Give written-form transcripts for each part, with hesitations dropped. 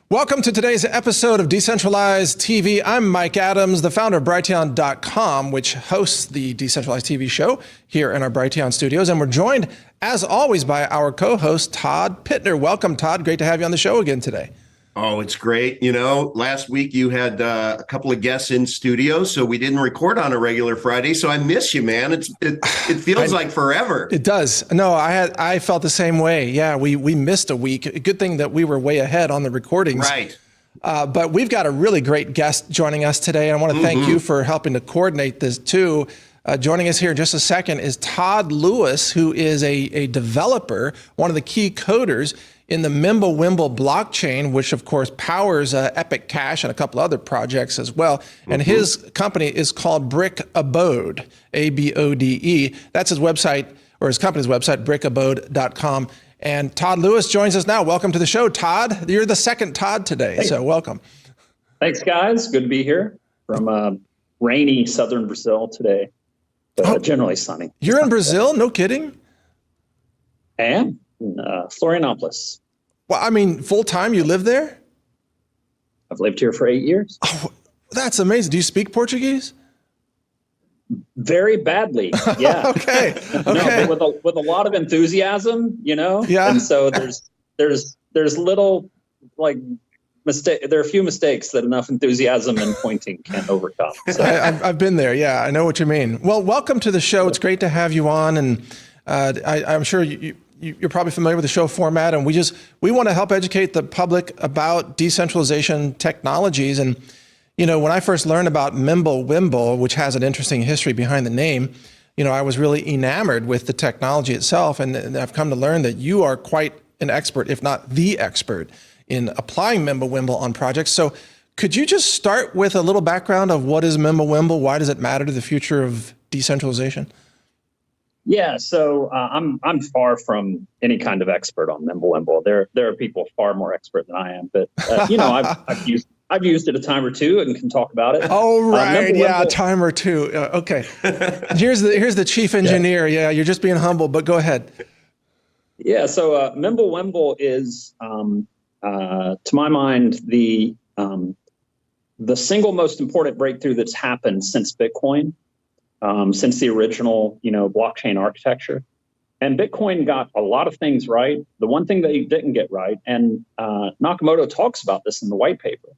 Welcome to today's episode of Decentralize TV. I'm Mike Adams, the founder of Brighteon.com, which hosts the Decentralize TV show here in our Brighteon studios. And we're joined, as always, by our co-host, Todd Pittner. Welcome, Todd. Great to have you on the show again today. Oh, it's great. You know, last week you had a couple of guests in studio, so we didn't record on a regular Friday. So I miss you, man. It feels like forever. It does. No, I felt the same way. Yeah, we missed a week. Good thing that we were way ahead on the recordings. Right. But we've got a really great guest joining us today. And I want to thank you for helping to coordinate this too. Joining us here in just a second is Todd Lewis, who is a developer, one of the key coders in the MimbleWimble blockchain, which of course powers Epic Cash and a couple other projects as well. And his company is called Brick Abode, A-B-O-D-E. That's his website, or his company's website, brickabode.com. And Todd Lewis joins us now. Welcome to the show, Todd. You're the second Todd today, so welcome. Thanks, guys. Good to be here from rainy southern Brazil today, but generally sunny. You're in Brazil? No kidding? I am. In Florianopolis. Well, I mean, full time, you live there? I've lived here for 8 years. Oh, that's amazing. Do you speak Portuguese? Very badly, yeah. Okay. No, but with a lot of enthusiasm, you know. Yeah. And so there's little like mistake. There are a few mistakes that enough enthusiasm and pointing can't overcome. So. I've been there. Yeah, I know what you mean. Well, welcome to the show. It's great to have you on, and I'm sure you're probably familiar with the show format, and we want to help educate the public about decentralization technologies. And, you know, when I first learned about MimbleWimble, which has an interesting history behind the name, you know, I was really enamored with the technology itself. And I've come to learn that you are quite an expert, if not the expert, in applying MimbleWimble on projects. So could you just start with a little background of what is MimbleWimble? Why does it matter to the future of decentralization? Yeah, so I'm far from any kind of expert on MimbleWimble. There are people far more expert than I am, but you know, I've used it a time or two and can talk about it. Oh right, yeah, a time or two. Okay, here's the chief engineer. Yeah, you're just being humble, but go ahead. Yeah, so MimbleWimble is, to my mind, the single most important breakthrough that's happened since Bitcoin. Since the original, blockchain architecture. And Bitcoin got a lot of things right. The one thing they didn't get right, and Nakamoto talks about this in the white paper,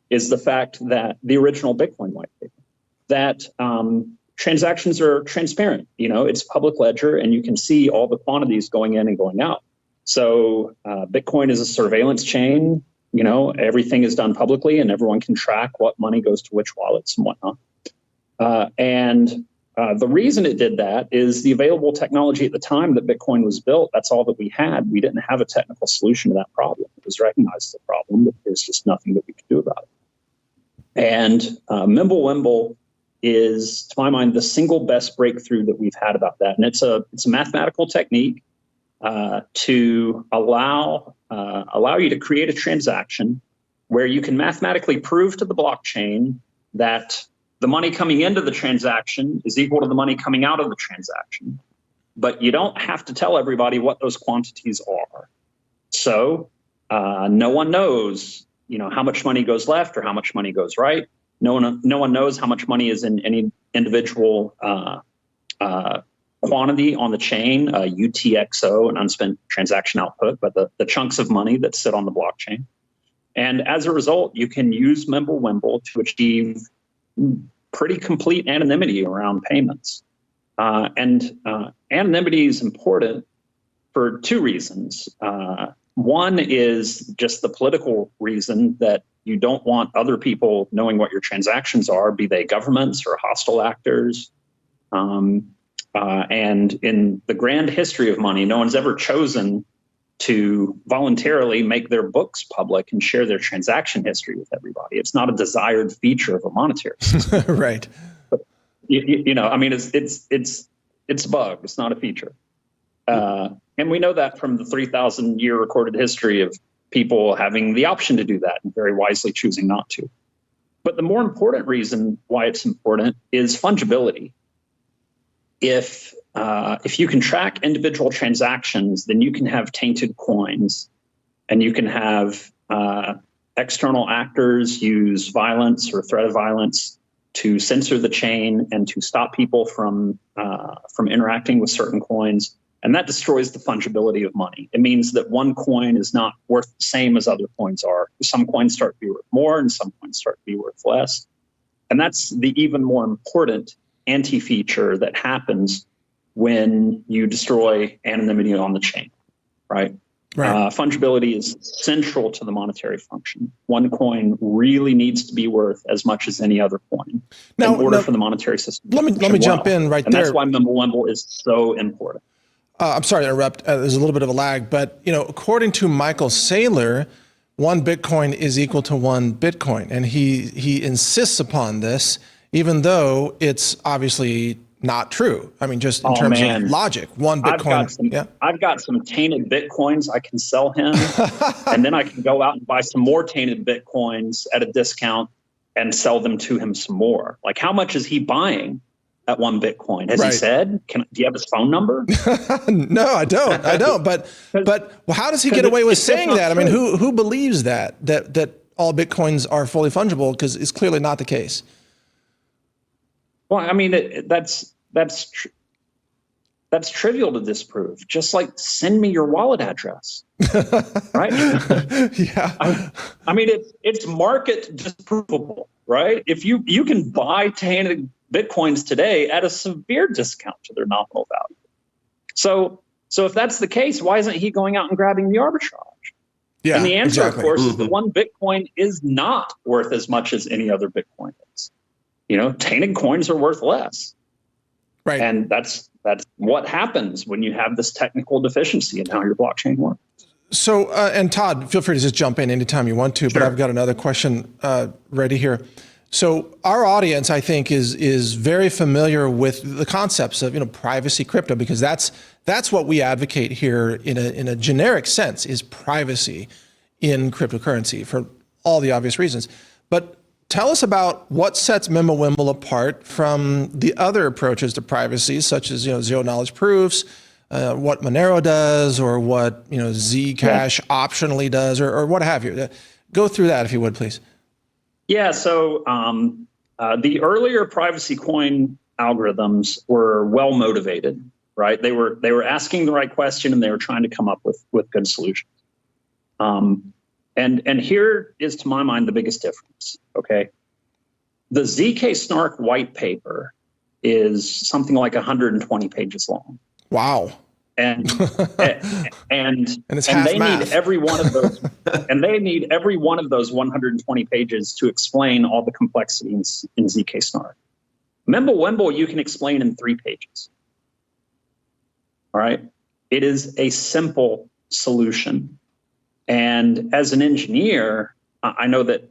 is the fact that the original Bitcoin white paper, that transactions are transparent. It's public ledger, and you can see all the quantities going in and going out. So Bitcoin is a surveillance chain. Everything is done publicly, and everyone can track what money goes to which wallets and whatnot. And the reason it did that is the available technology at the time that Bitcoin was built. That's all that we had. We didn't have a technical solution to that problem. It was recognized as a problem, but there's just nothing that we could do about it. And MimbleWimble is, to my mind, the single best breakthrough that we've had about that. And it's a mathematical technique to allow you to create a transaction where you can mathematically prove to the blockchain that the money coming into the transaction is equal to the money coming out of the transaction, but you don't have to tell everybody what those quantities are. So no one knows, how much money goes left or how much money goes right. No one knows how much money is in any individual quantity on the chain, UTXO, an unspent transaction output, but the chunks of money that sit on the blockchain. And as a result, you can use MimbleWimble to achieve pretty complete anonymity around payments. And anonymity is important for two reasons. One is just the political reason that you don't want other people knowing what your transactions are, be they governments or hostile actors. And in the grand history of money, no one's ever chosen to voluntarily make their books public and share their transaction history with everybody. It's not a desired feature of a monetary system. Right. But, it's a bug. It's not a feature. And we know that from the 3,000-year recorded history of people having the option to do that and very wisely choosing not to. But the more important reason why it's important is fungibility. If you can track individual transactions, then you can have tainted coins, and you can have external actors use violence or threat of violence to censor the chain and to stop people from interacting with certain coins. And that destroys the fungibility of money. It means that one coin is not worth the same as other coins are. Some coins start to be worth more and some coins start to be worth less. And that's the even more important anti-feature that happens when you destroy anonymity on the chain, right? Fungibility is central to the monetary function. One coin really needs to be worth as much as any other coin in order for the monetary system. Let me jump in right and there. That's why MimbleWimble is so important. I'm sorry to interrupt. There's a little bit of a lag, but according to Michael Saylor, 1 Bitcoin is equal to 1 Bitcoin, and he insists upon this, even though it's obviously not true. I mean, just in terms of logic, 1 Bitcoin. I've got some tainted Bitcoins I can sell him, and then I can go out and buy some more tainted Bitcoins at a discount and sell them to him some more. Like, how much is he buying at 1 Bitcoin? Has he said? Do you have his phone number? No, I don't. But how does he get away with saying that? I mean, who believes that all Bitcoins are fully fungible? Because it's clearly not the case. Well, I mean, that's trivial to disprove. Just like, send me your wallet address, right? Yeah. I mean, it's market disprovable, right? If you can buy tainted Bitcoins today at a severe discount to their nominal value. So if that's the case, why isn't he going out and grabbing the arbitrage? Yeah, and the answer, of course, is that 1 Bitcoin is not worth as much as any other Bitcoin is. Tainted coins are worth less. Right. And that's what happens when you have this technical deficiency in how your blockchain works. So, and Todd, feel free to just jump in anytime you want to, but I've got another question ready here. So our audience, I think, is very familiar with the concepts of privacy crypto, because that's what we advocate here in a generic sense, is privacy in cryptocurrency for all the obvious reasons. But tell us about what sets MimbleWimble apart from the other approaches to privacy, such as zero knowledge proofs, what Monero does, or what Zcash optionally does, or what have you. Go through that if you would, please. Yeah, so the earlier privacy coin algorithms were well motivated, right? They were asking the right question and they were trying to come up with good solutions. And here is, to my mind, the biggest difference. Okay, the ZK Snark white paper is something like 120 pages long. Wow. And it's they math. need every one of those, and they need every one of those 120 pages to explain all the complexity in ZK Snark. MimbleWimble you can explain in 3 pages. All right, it is a simple solution, and as an engineer, I know that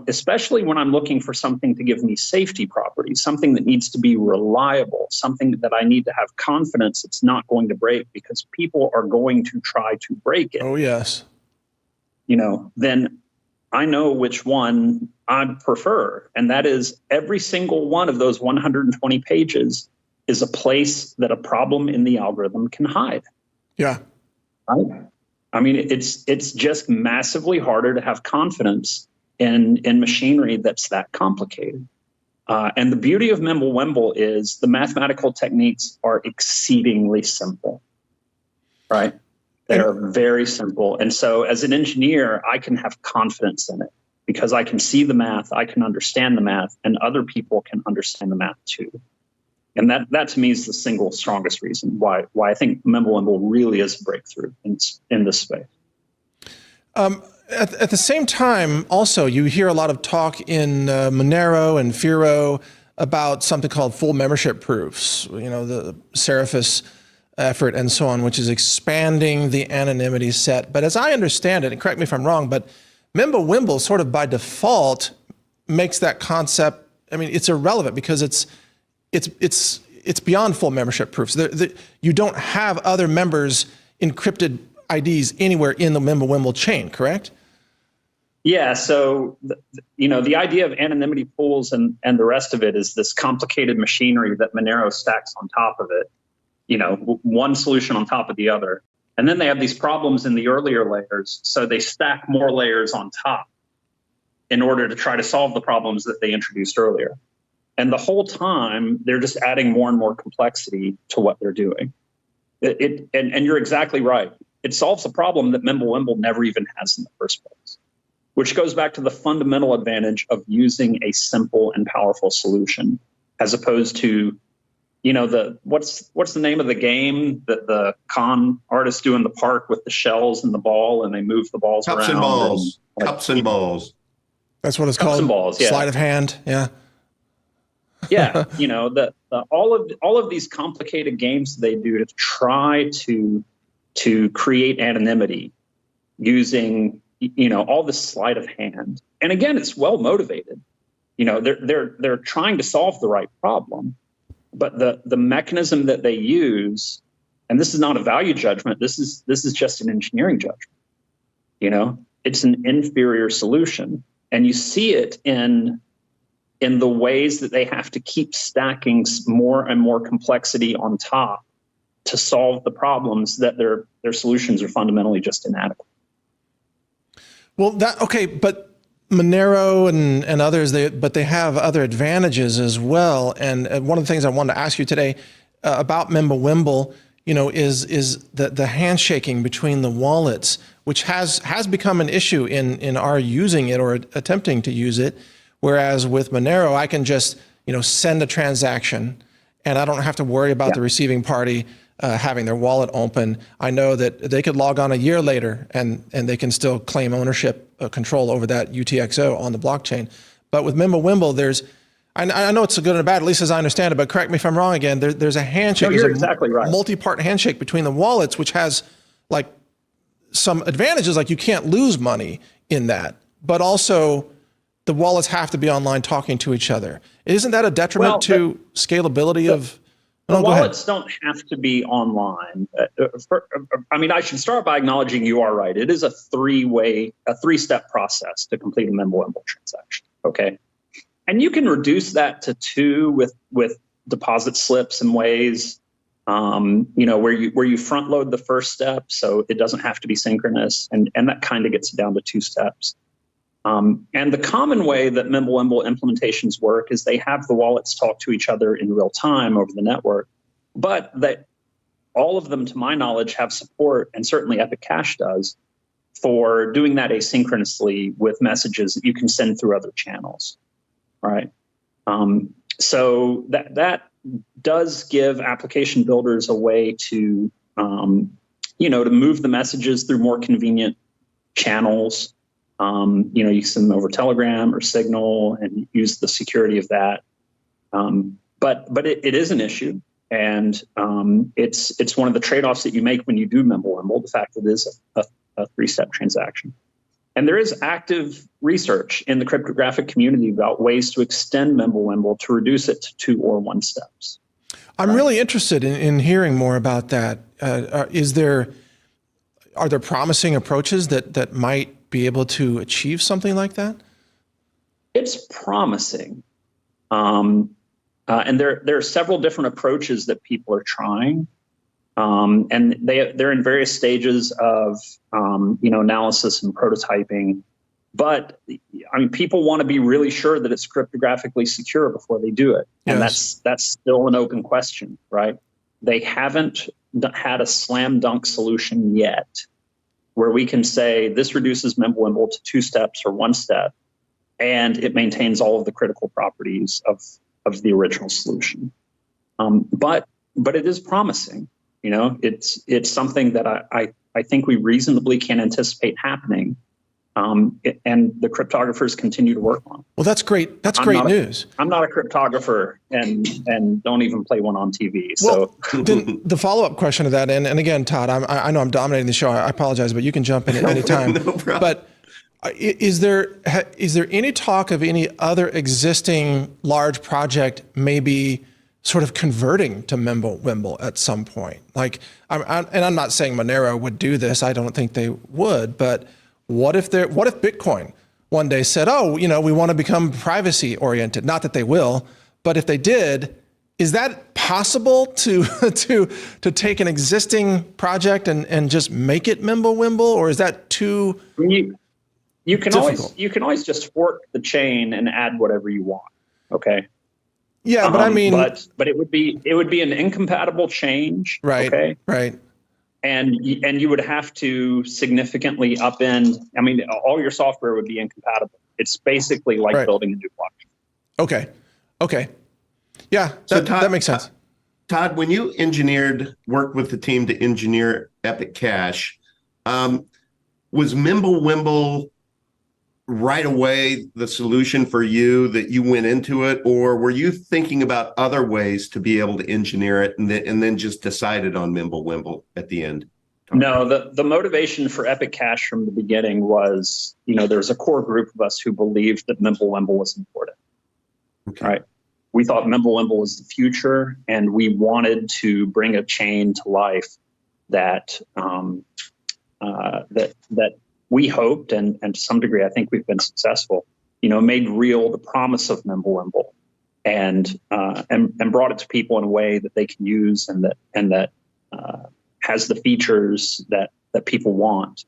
especially when I'm looking for something to give me safety properties, something that needs to be reliable, something that I need to have confidence it's not going to break because people are going to try to break it. Oh, yes. Then I know which one I'd prefer. And that is every single one of those 120 pages is a place that a problem in the algorithm can hide. Yeah. Right? I mean, it's just massively harder to have confidence in machinery that's that complicated. And the beauty of MimbleWimble is the mathematical techniques are exceedingly simple, right? They are very simple. And so as an engineer, I can have confidence in it because I can see the math, I can understand the math, and other people can understand the math too. And that to me is the single strongest reason why I think MimbleWimble really is a breakthrough in this space. At the same time, also, you hear a lot of talk in Monero and Firo about something called full membership proofs, the Seraphis effort and so on, which is expanding the anonymity set. But as I understand it, and correct me if I'm wrong, but MimbleWimble sort of by default makes that concept, it's irrelevant because it's beyond full membership proofs. You don't have other members' encrypted IDs anywhere in the MimbleWimble chain, correct? Yeah. So, the idea of anonymity pools and the rest of it is this complicated machinery that Monero stacks on top of it, one solution on top of the other. And then they have these problems in the earlier layers. So they stack more layers on top. in order to try to solve the problems that they introduced earlier. And the whole time, they're just adding more and more complexity to what they're doing. And you're exactly right. It solves a problem that MimbleWimble never even has in the first place, which goes back to the fundamental advantage of using a simple and powerful solution, as opposed to, what's the name of the game that the con artists do in the park with the shells and the ball, and they move the balls around? Cups and balls. Cups and balls. That's what it's called. Cups and balls. Yeah. Sleight of hand. Yeah. Yeah. All of these complicated games they do to try to create anonymity using, all this sleight of hand. And again, it's well motivated. They're trying to solve the right problem, but the mechanism that they use, and this is not a value judgment, this is just an engineering judgment. It's an inferior solution. And you see it in the ways that they have to keep stacking more and more complexity on top to solve the problems that their solutions are fundamentally just inadequate. Well, but Monero and others, they have other advantages as well. And one of the things I wanted to ask you today about MimbleWimble, is the handshaking between the wallets, which has become an issue in our using it or attempting to use it. Whereas with Monero, I can just, send a transaction and I don't have to worry about the receiving party having their wallet open. I know that they could log on a year later and they can still claim ownership control over that UTXO on the blockchain. But with MimbleWimble, I know it's a good and a bad, at least as I understand it, but correct me if I'm wrong again, there's a handshake. No, you're exactly right. Multi-part handshake between the wallets, which has like some advantages, like you can't lose money in that, but also the wallets have to be online talking to each other. Isn't that a detriment to scalability of? The wallets don't have to be online. I should start by acknowledging you are right. It is a three-step process to complete a MimbleWimble transaction. Okay, and you can reduce that to two with deposit slips and ways, where you front load the first step, so it doesn't have to be synchronous, and that kind of gets down to 2 steps. And the common way that MimbleWimble implementations work is they have the wallets talk to each other in real time over the network, but that all of them, to my knowledge, have support, and certainly Epic Cash does, for doing that asynchronously with messages that you can send through other channels, right? So that does give application builders a way to, to move the messages through more convenient channels. You send them over Telegram or Signal and use the security of that. But it is an issue, and it's one of the trade-offs that you make when you do MimbleWimble, the fact that it is a 3-step transaction. And there is active research in the cryptographic community about ways to extend MimbleWimble to reduce it to 2 or 1 steps. I'm really interested in hearing more about that. Are there promising approaches that might be able to achieve something like that? It's promising. And there are several different approaches that people are trying. And they're in various stages of, analysis and prototyping. But people want to be really sure that it's cryptographically secure before they do it. And that's still an open question, right? They haven't had a slam dunk solution yet where we can say this reduces MimbleWimble to 2 steps or 1 step, and it maintains all of the critical properties of the original solution. But it is promising. It's something that I think we reasonably can anticipate happening. And the cryptographers continue to work on it. Well, that's great. That's great news. I'm not a cryptographer and don't even play one on TV. So then the follow-up question to that, and again, Todd, I know I'm dominating the show. I apologize, but you can jump in at any time. No problem. But is there any talk of any other existing large project maybe sort of converting to MimbleWimble at some point? Like, I'm not saying Monero would do this. I don't think they would, but what if Bitcoin one day said, we want to become privacy oriented? Not that they will, but if they did, is that possible to take an existing project and just make it MimbleWimble, or is that too? you can difficult. always just fork the chain and add whatever you want. Okay. Yeah, but I mean, but it would be an incompatible change. right, Okay. right. And you would have to significantly upend. I mean, all your software would be incompatible. It's basically like Right. building a new blockchain. Okay. Yeah, So that makes sense. Todd, when you worked with the team to engineer Epic Cash, was MimbleWimble right away the solution for you that you went into it, or were you thinking about other ways to be able to engineer it and then just decided on MimbleWimble at the end? No, the motivation for Epic Cash from the beginning was, there's a core group of us who believed that MimbleWimble was important. Okay. Right. We thought MimbleWimble was the future, and we wanted to bring a chain to life that that we hoped, and to some degree, I think we've been successful. Made real the promise of MimbleWimble, and brought it to people in a way that they can use, and that has the features that people want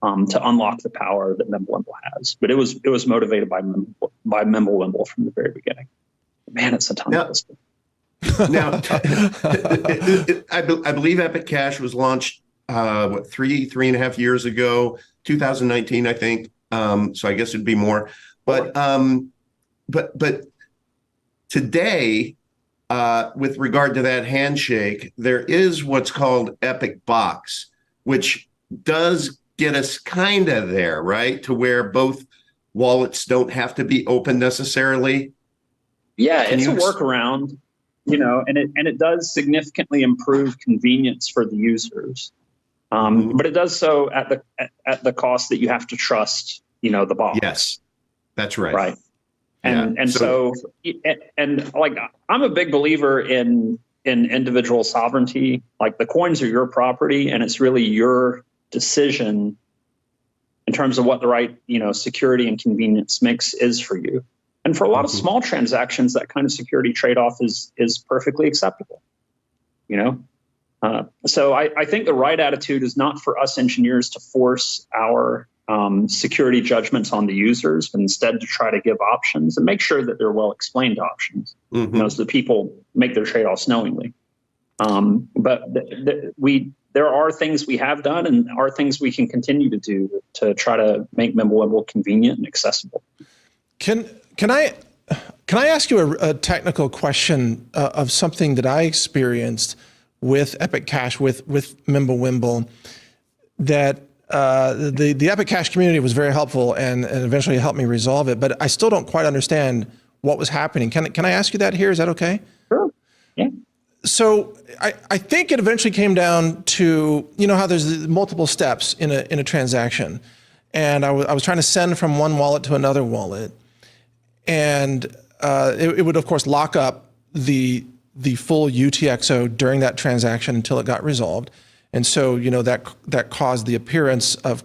to unlock the power that MimbleWimble has. But it was motivated by MimbleWimble from the very beginning. Man, it's a ton of this. Now, I believe Epic Cash was launched, 3.5 years ago, 2019, I think. So I guess it'd be more. But today, with regard to that handshake, there is what's called Epic Box, which does get us kind of there, right? To where both wallets don't have to be open necessarily. Yeah, it's a workaround, and it does significantly improve convenience for the users. But it does so at the cost that you have to trust, the box. Yes, that's right. Right. And so I'm a big believer in individual sovereignty. Like, the coins are your property, and it's really your decision in terms of what the right, security and convenience mix is for you. And for a lot of small transactions, that kind of security trade-off is perfectly acceptable. So I think the right attitude is not for us engineers to force our security judgments on the users, but instead to try to give options and make sure that they're well-explained options, so that people make their trade-offs knowingly. But there are things we have done and are things we can continue to do to try to make MimbleWimble convenient and accessible. Can I ask you a technical question of something that I experienced with Epic Cash, with MimbleWimble, that the Epic Cash community was very helpful and eventually helped me resolve it, but I still don't quite understand what was happening. Can I ask you that here? Is that okay? Sure. Yeah. So I think it eventually came down to, how there's multiple steps in a transaction, and I was trying to send from one wallet to another wallet, and it would of course lock up the full UTXO during that transaction until it got resolved. And so, that caused the appearance of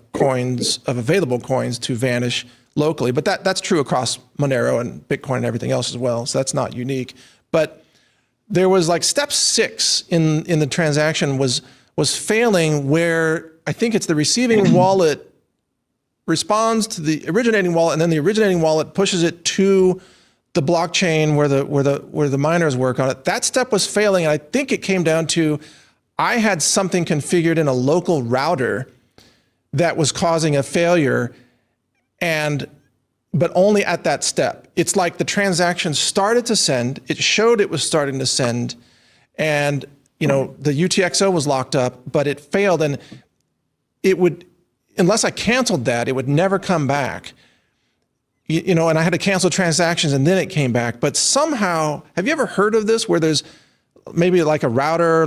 available coins to vanish locally. But that's true across Monero and Bitcoin and everything else as well. So that's not unique. But there was like step 6 in the transaction was failing, where I think it's the receiving wallet responds to the originating wallet, and then the originating wallet pushes it to the blockchain where the miners work on it. That step was failing, and I think it came down to I had something configured in a local router that was causing a failure, but only at that step. It's like the transaction started to send, it showed it was starting to send, and the UTXO was locked up, but it failed, and it would, unless I canceled that, it would never come back. And I had to cancel transactions and then it came back. But somehow, have you ever heard of this, where there's maybe like a router,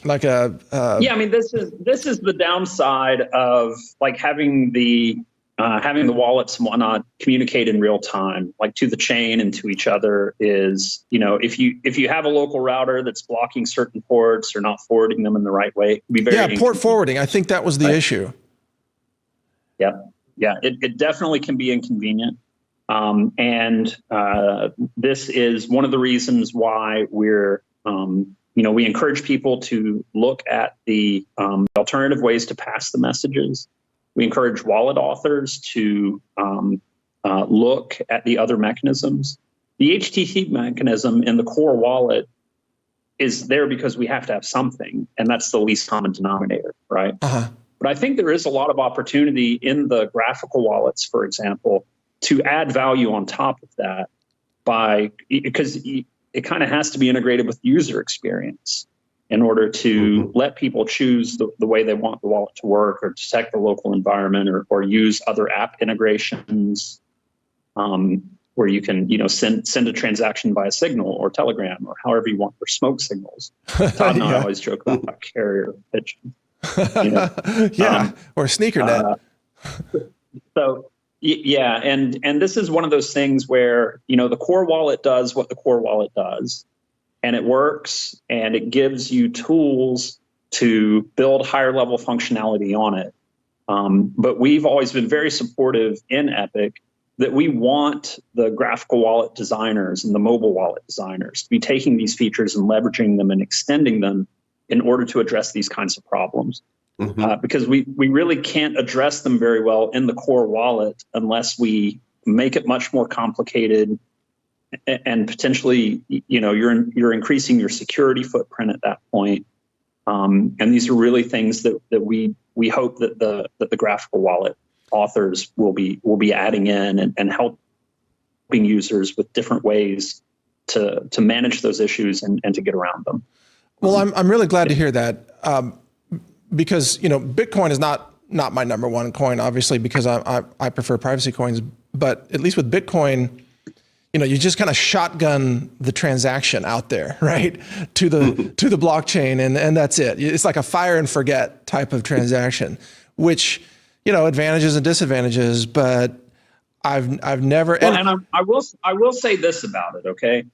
yeah, I mean, this is the downside of like having the wallets and whatnot communicate in real time, like to the chain and to each other, is, if you have a local router that's blocking certain ports or not forwarding them in the right way, it can be very port forwarding. I think that was the issue. Yeah, it definitely can be inconvenient. And this is one of the reasons why we're, we encourage people to look at the alternative ways to pass the messages. We encourage wallet authors to look at the other mechanisms. The HTTP mechanism in the core wallet is there because we have to have something, and that's the least common denominator, right? But I think there is a lot of opportunity in the graphical wallets, for example, to add value on top of that because it kind of has to be integrated with user experience in order to let people choose the way they want the wallet to work, or detect the local environment, or use other app integrations where you can, send a transaction via Signal or Telegram or however you want, or smoke signals. Todd and I always joke about carrier pitching. Or sneaker net. And this is one of those things where, the core wallet does what the core wallet does, and it works, and it gives you tools to build higher level functionality on it. But we've always been very supportive in Epic that we want the graphical wallet designers and the mobile wallet designers to be taking these features and leveraging them and extending them in order to address these kinds of problems. Because we really can't address them very well in the core wallet unless we make it much more complicated, and potentially, you're increasing your security footprint at that point. And these are really things that we hope that the graphical wallet authors will be adding in and helping users with different ways to manage those issues and to get around them. Well, I'm really glad to hear that, because Bitcoin is not my number one coin, obviously, because I prefer privacy coins. But at least with Bitcoin, you just kind of shotgun the transaction out there, right, to the blockchain, and that's it. It's like a fire and forget type of transaction, which advantages and disadvantages. But I've never. And I will say this about it. Okay,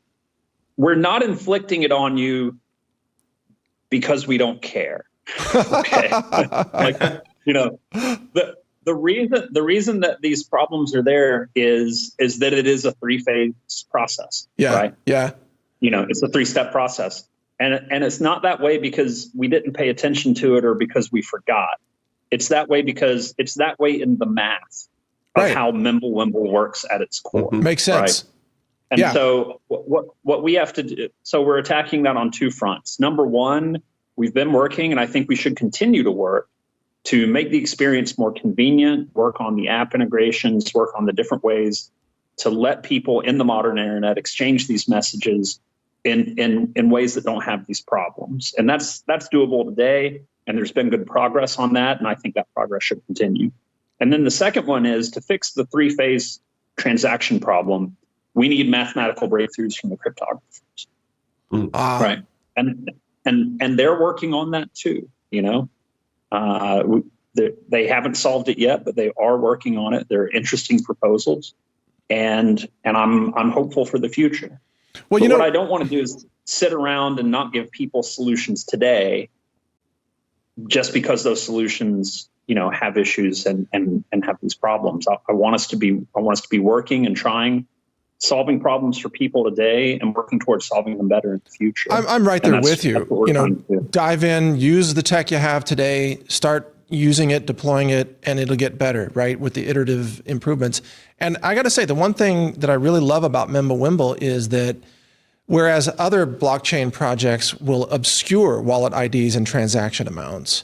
we're not inflicting it on you because we don't care. Okay, the reason that these problems are there is that it is a 3-phase process. Right. It's a 3-step process, and it's not that way because we didn't pay attention to it or because we forgot. It's that way because it's that way in the math of how MimbleWimble works at its core. Makes sense. Right? And so what we have to do, so we're attacking that on 2 fronts. Number one, we've been working, and I think we should continue to work to make the experience more convenient, work on the app integrations, work on the different ways to let people in the modern internet exchange these messages in ways that don't have these problems. And that's doable today, and there's been good progress on that, and I think that progress should continue. And then the second one is to fix the 3-phase transaction problem. We need mathematical breakthroughs from the cryptographers. Right. And they're working on that too, they haven't solved it yet, but they are working on it. They're interesting proposals, and I'm hopeful for the future. Well, what I don't want to do is sit around and not give people solutions today, just because those solutions, have issues and have these problems. I want us to be working and trying, solving problems for people today and working towards solving them better in the future. I'm right there with you. Dive in, use the tech you have today, start using it, deploying it, and it'll get better, right, with the iterative improvements. And I got to say, the one thing that I really love about MimbleWimble is that whereas other blockchain projects will obscure wallet IDs and transaction amounts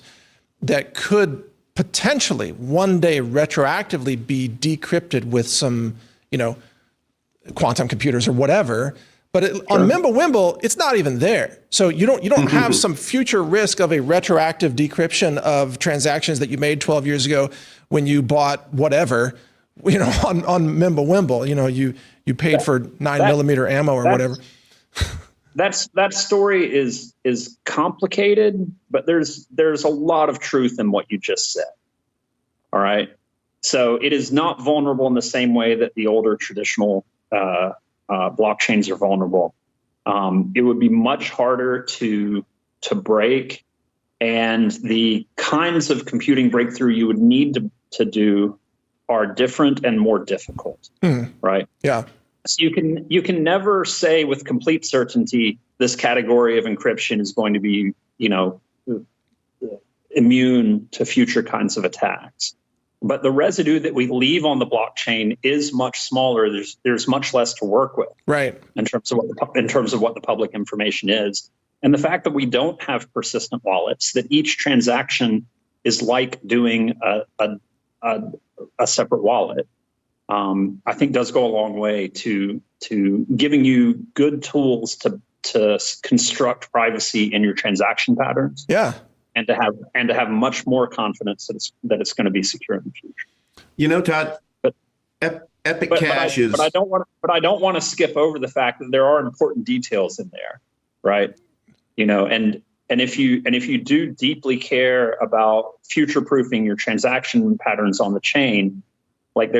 that could potentially one day retroactively be decrypted with some, quantum computers or whatever, but on MimbleWimble, it's not even there. So you don't have some future risk of a retroactive decryption of transactions that you made 12 years ago when you bought whatever, on MimbleWimble. You paid for 9mm ammo or whatever. That story is complicated, but there's a lot of truth in what you just said. All right. So it is not vulnerable in the same way that the older traditional blockchains are vulnerable. It would be much harder to break, and the kinds of computing breakthrough you would need to do are different and more difficult. Right? Yeah. So you can never say with complete certainty this category of encryption is going to be, immune to future kinds of attacks. but the residue that we leave on the blockchain is much smaller. There's much less to work with, right? In terms of what the public information is, and the fact that we don't have persistent wallets, that each transaction is like doing a separate wallet, I think does go a long way to giving you good tools to construct privacy in your transaction patterns. Yeah. And to have much more confidence that it's going to be secure in the future. Todd, Epic Cash is. But I don't want to skip over the fact that there are important details in there, right? And if you do deeply care about future-proofing your transaction patterns on the chain, like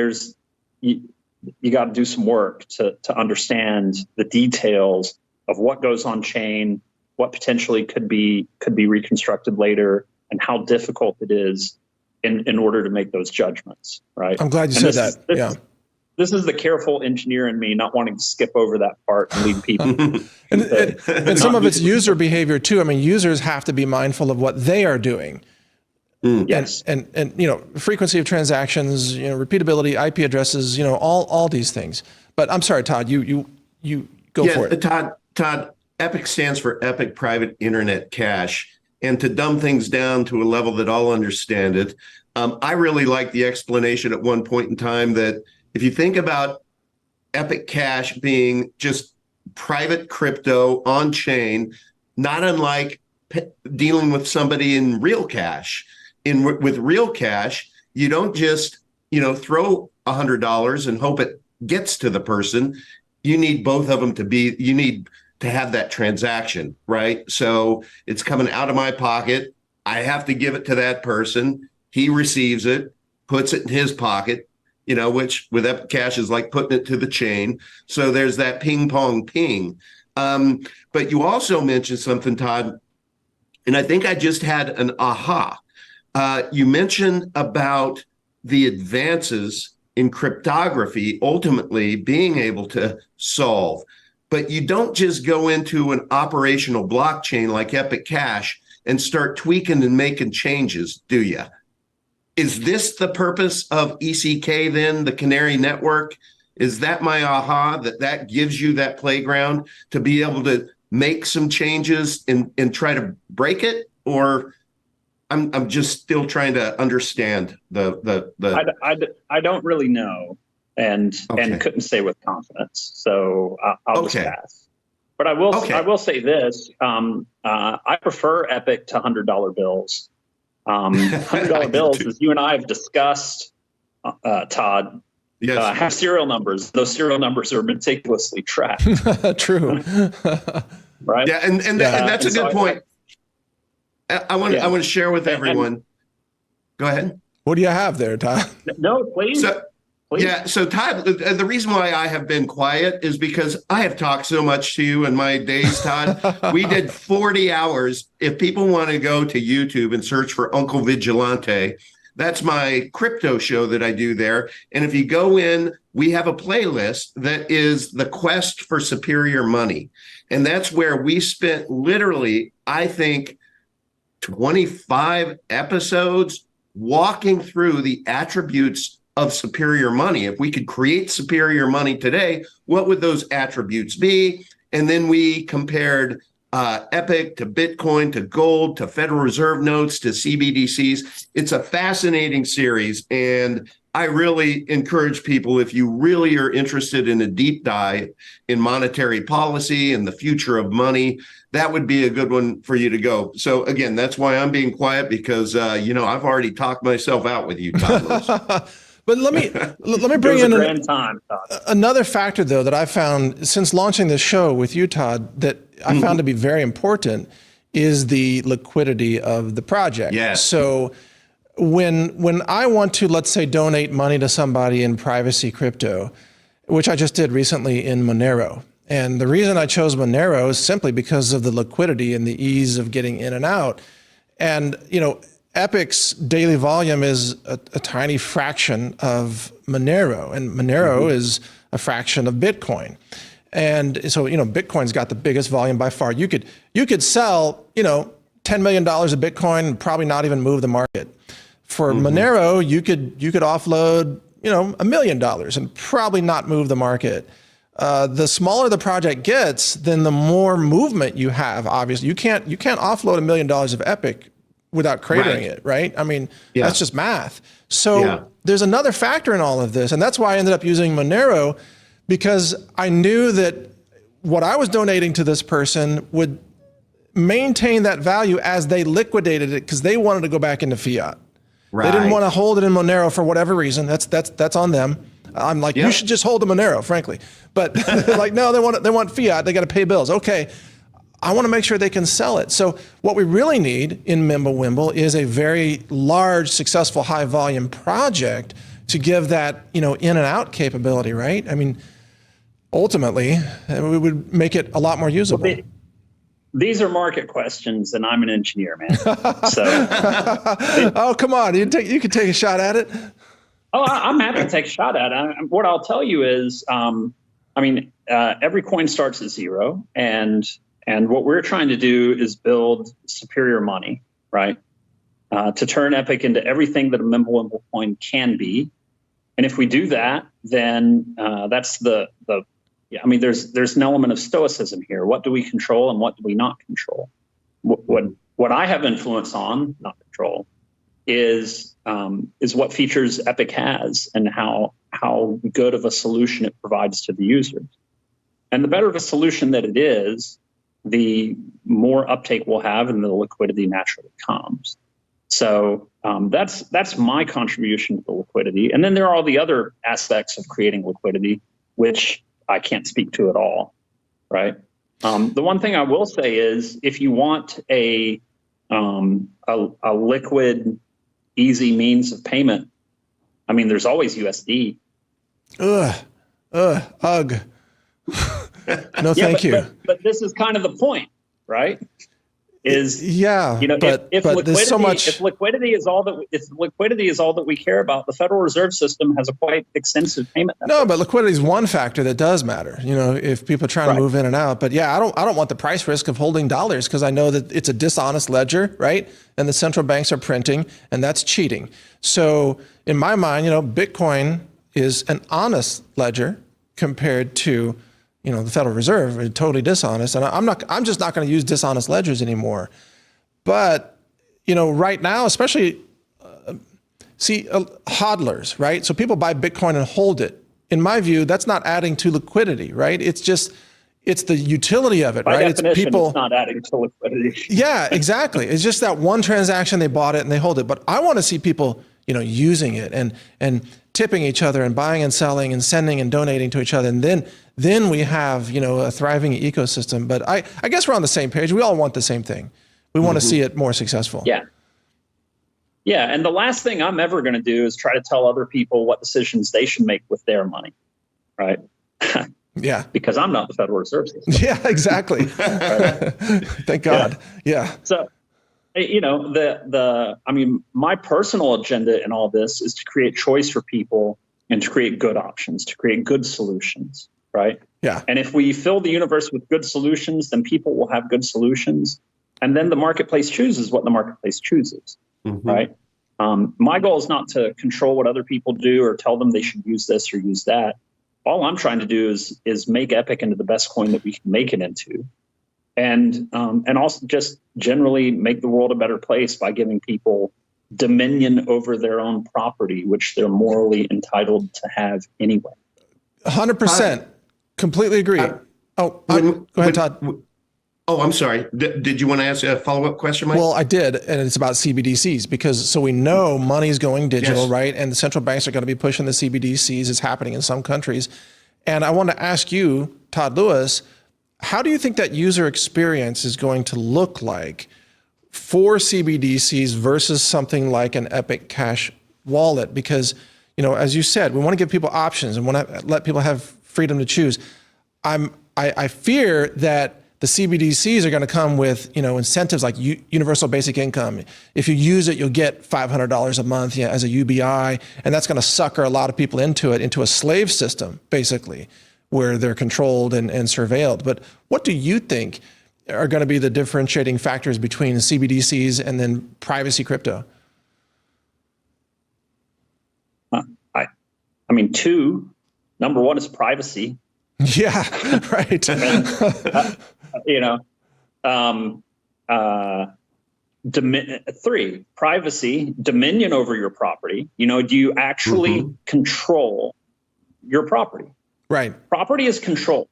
you got to do some work to understand the details of what goes on chain, what potentially could be reconstructed later, and how difficult it is in order to make those judgments, right? I'm glad you said that. This is the careful engineer in me not wanting to skip over that part and leave people. and some of it's user behavior too. I mean, users have to be mindful of what they are doing. Yes. And frequency of transactions, repeatability, IP addresses, all these things. But I'm sorry, Todd, you go for it. Todd, Epic stands for Epic Private Internet Cache. And to dumb things down to a level that all understand it, I really like the explanation at one point in time that if you think about Epic Cache being just private crypto on chain, not unlike dealing with somebody in real cash. With real cash, you don't just throw $100 and hope it gets to the person. You need both of them you need to have that transaction, right? So it's coming out of my pocket. I have to give it to that person. He receives it, puts it in his pocket, which with Epic Cache is like putting it to the chain. So there's that ping pong ping. But you also mentioned something, Todd, and I think I just had an aha. You mentioned about the advances in cryptography ultimately being able to solve. But you don't just go into an operational blockchain like Epic Cache and start tweaking and making changes, do you? Is this the purpose of ECK then, the Canary Network? Is that my aha, that gives you that playground to be able to make some changes and try to break it? Or I'm just still trying to understand I don't really know and couldn't say with confidence. So I'll just pass. But I will say this. I prefer Epic to $100 bills. $100 bills, as you and I have discussed, Todd, yes, have serial numbers. Those serial numbers are meticulously tracked. True. Right? Yeah, and that's a good point. I want to share with everyone. Go ahead. What do you have there, Todd? No, please. Please. Yeah, so Todd, the reason why I have been quiet is because I have talked so much to you in my days, Todd. We did 40 hours. If people want to go to YouTube and search for Uncle Vigilante, that's my crypto show that I do there. And if you go in, we have a playlist that is the quest for superior money. And that's where we spent literally, I think, 25 episodes walking through the attributes of superior money. If we could create superior money today, what would those attributes be? And then we compared Epic to Bitcoin, to gold, to Federal Reserve notes, to CBDCs. It's a fascinating series. And I really encourage people, if you really are interested in a deep dive in monetary policy and the future of money, that would be a good one for you to go. So again, that's why I'm being quiet, because I've already talked myself out with you, Todd Lewis. But let me bring in another factor, though, that I found since launching this show with you, Todd, that I found to be very important is the liquidity of the project. Yes. So when I want to, let's say, donate money to somebody in privacy crypto, which I just did recently in Monero. And the reason I chose Monero is simply because of the liquidity and the ease of getting in and out. And, Epic's daily volume is a tiny fraction of Monero, and Monero is a fraction of Bitcoin. And so, Bitcoin's got the biggest volume by far. You could sell, $10 million of Bitcoin and probably not even move the market. For Monero, you could offload, $1 million and probably not move the market. The smaller the project gets, then the more movement you have. Obviously, you can't offload $1 million of Epic without cratering it, right? I mean, that's just math. So there's another factor in all of this, and that's why I ended up using Monero, because I knew that what I was donating to this person would maintain that value as they liquidated it, because they wanted to go back into fiat. They didn't want to hold it in Monero for whatever reason. That's on them. I'm like, you should just hold the Monero, frankly. But like, no, they want fiat. They got to pay bills. Okay, I want to make sure they can sell it. So what we really need in MimbleWimble is a very large, successful, high volume project to give that, in and out capability, right? I mean, ultimately, we would make it a lot more usable. Well, these are market questions, and I'm an engineer, man. So, oh, come on, you can take a shot at it. Oh, I'm happy to take a shot at it. What I'll tell you is, every coin starts at zero, and what we're trying to do is build superior money, right? To turn Epic into everything that a MimbleWimble coin can be. And if we do that, then that's there's an element of stoicism here. What do we control and what do we not control? What I have influence on, not control, is what features Epic has and how good of a solution it provides to the users. And the better of a solution that it is, the more uptake we'll have and the liquidity naturally comes. So that's my contribution to the liquidity. And then there are all the other aspects of creating liquidity, which I can't speak to at all, right? The one thing I will say is, if you want a liquid, easy means of payment, there's always USD. Ugh. No, thank you. But this is kind of the point, right? If liquidity is all that we care about, the Federal Reserve System has a quite extensive payment network. No, but liquidity is one factor that does matter. If people are trying to move in and out. But yeah, I don't want the price risk of holding dollars, because I know that it's a dishonest ledger, right? And the central banks are printing, and that's cheating. So in my mind, Bitcoin is an honest ledger compared to the Federal Reserve is totally dishonest. And I'm just not going to use dishonest ledgers anymore. But, right now, especially, hodlers, right? So people buy Bitcoin and hold it. In my view, that's not adding to liquidity, right? It's the utility of it, By right? definition, it's not adding to liquidity. Yeah, exactly. It's just that one transaction, they bought it and they hold it. But I want to see people, using it and tipping each other and buying and selling and sending and donating to each other. And then we have, a thriving ecosystem. But I guess we're on the same page. We all want the same thing. We want to see it more successful. Yeah. Yeah. And the last thing I'm ever going to do is try to tell other people what decisions they should make with their money. Right. Yeah. Because I'm not the Federal Reserve System. Yeah, exactly. Thank God. Yeah. So, my personal agenda in all this is to create choice for people and to create good options, to create good solutions, right? Yeah. And if we fill the universe with good solutions, then people will have good solutions. And then the marketplace chooses what the marketplace chooses, right? My goal is not to control what other people do or tell them they should use this or use that. All I'm trying to do is make Epic into the best coin that we can make it into. And also just generally make the world a better place by giving people dominion over their own property, which they're morally entitled to have anyway. 100%. Completely agree. Go ahead, Todd. I'm sorry. Did you want to ask a follow-up question, Mike? Well, I did, and it's about CBDCs, because we know money is going digital, right? And the central banks are going to be pushing the CBDCs. It's happening in some countries. And I want to ask you, Todd Lewis, how do you think that user experience is going to look like for CBDCs versus something like an Epic Cash wallet? Because, as you said, we want to give people options and want to let people have freedom to choose. I fear that the CBDCs are going to come with, incentives like universal basic income. If you use it, you'll get $500 a month as a UBI, and that's going to sucker a lot of people into a slave system, basically, where they're controlled and surveilled. But what do you think are going to be the differentiating factors between CBDCs and then privacy crypto? I mean, number one is privacy. Yeah, right. And, you know, 3, privacy, dominion over your property. You know, do you actually control your property? Right. Property is control,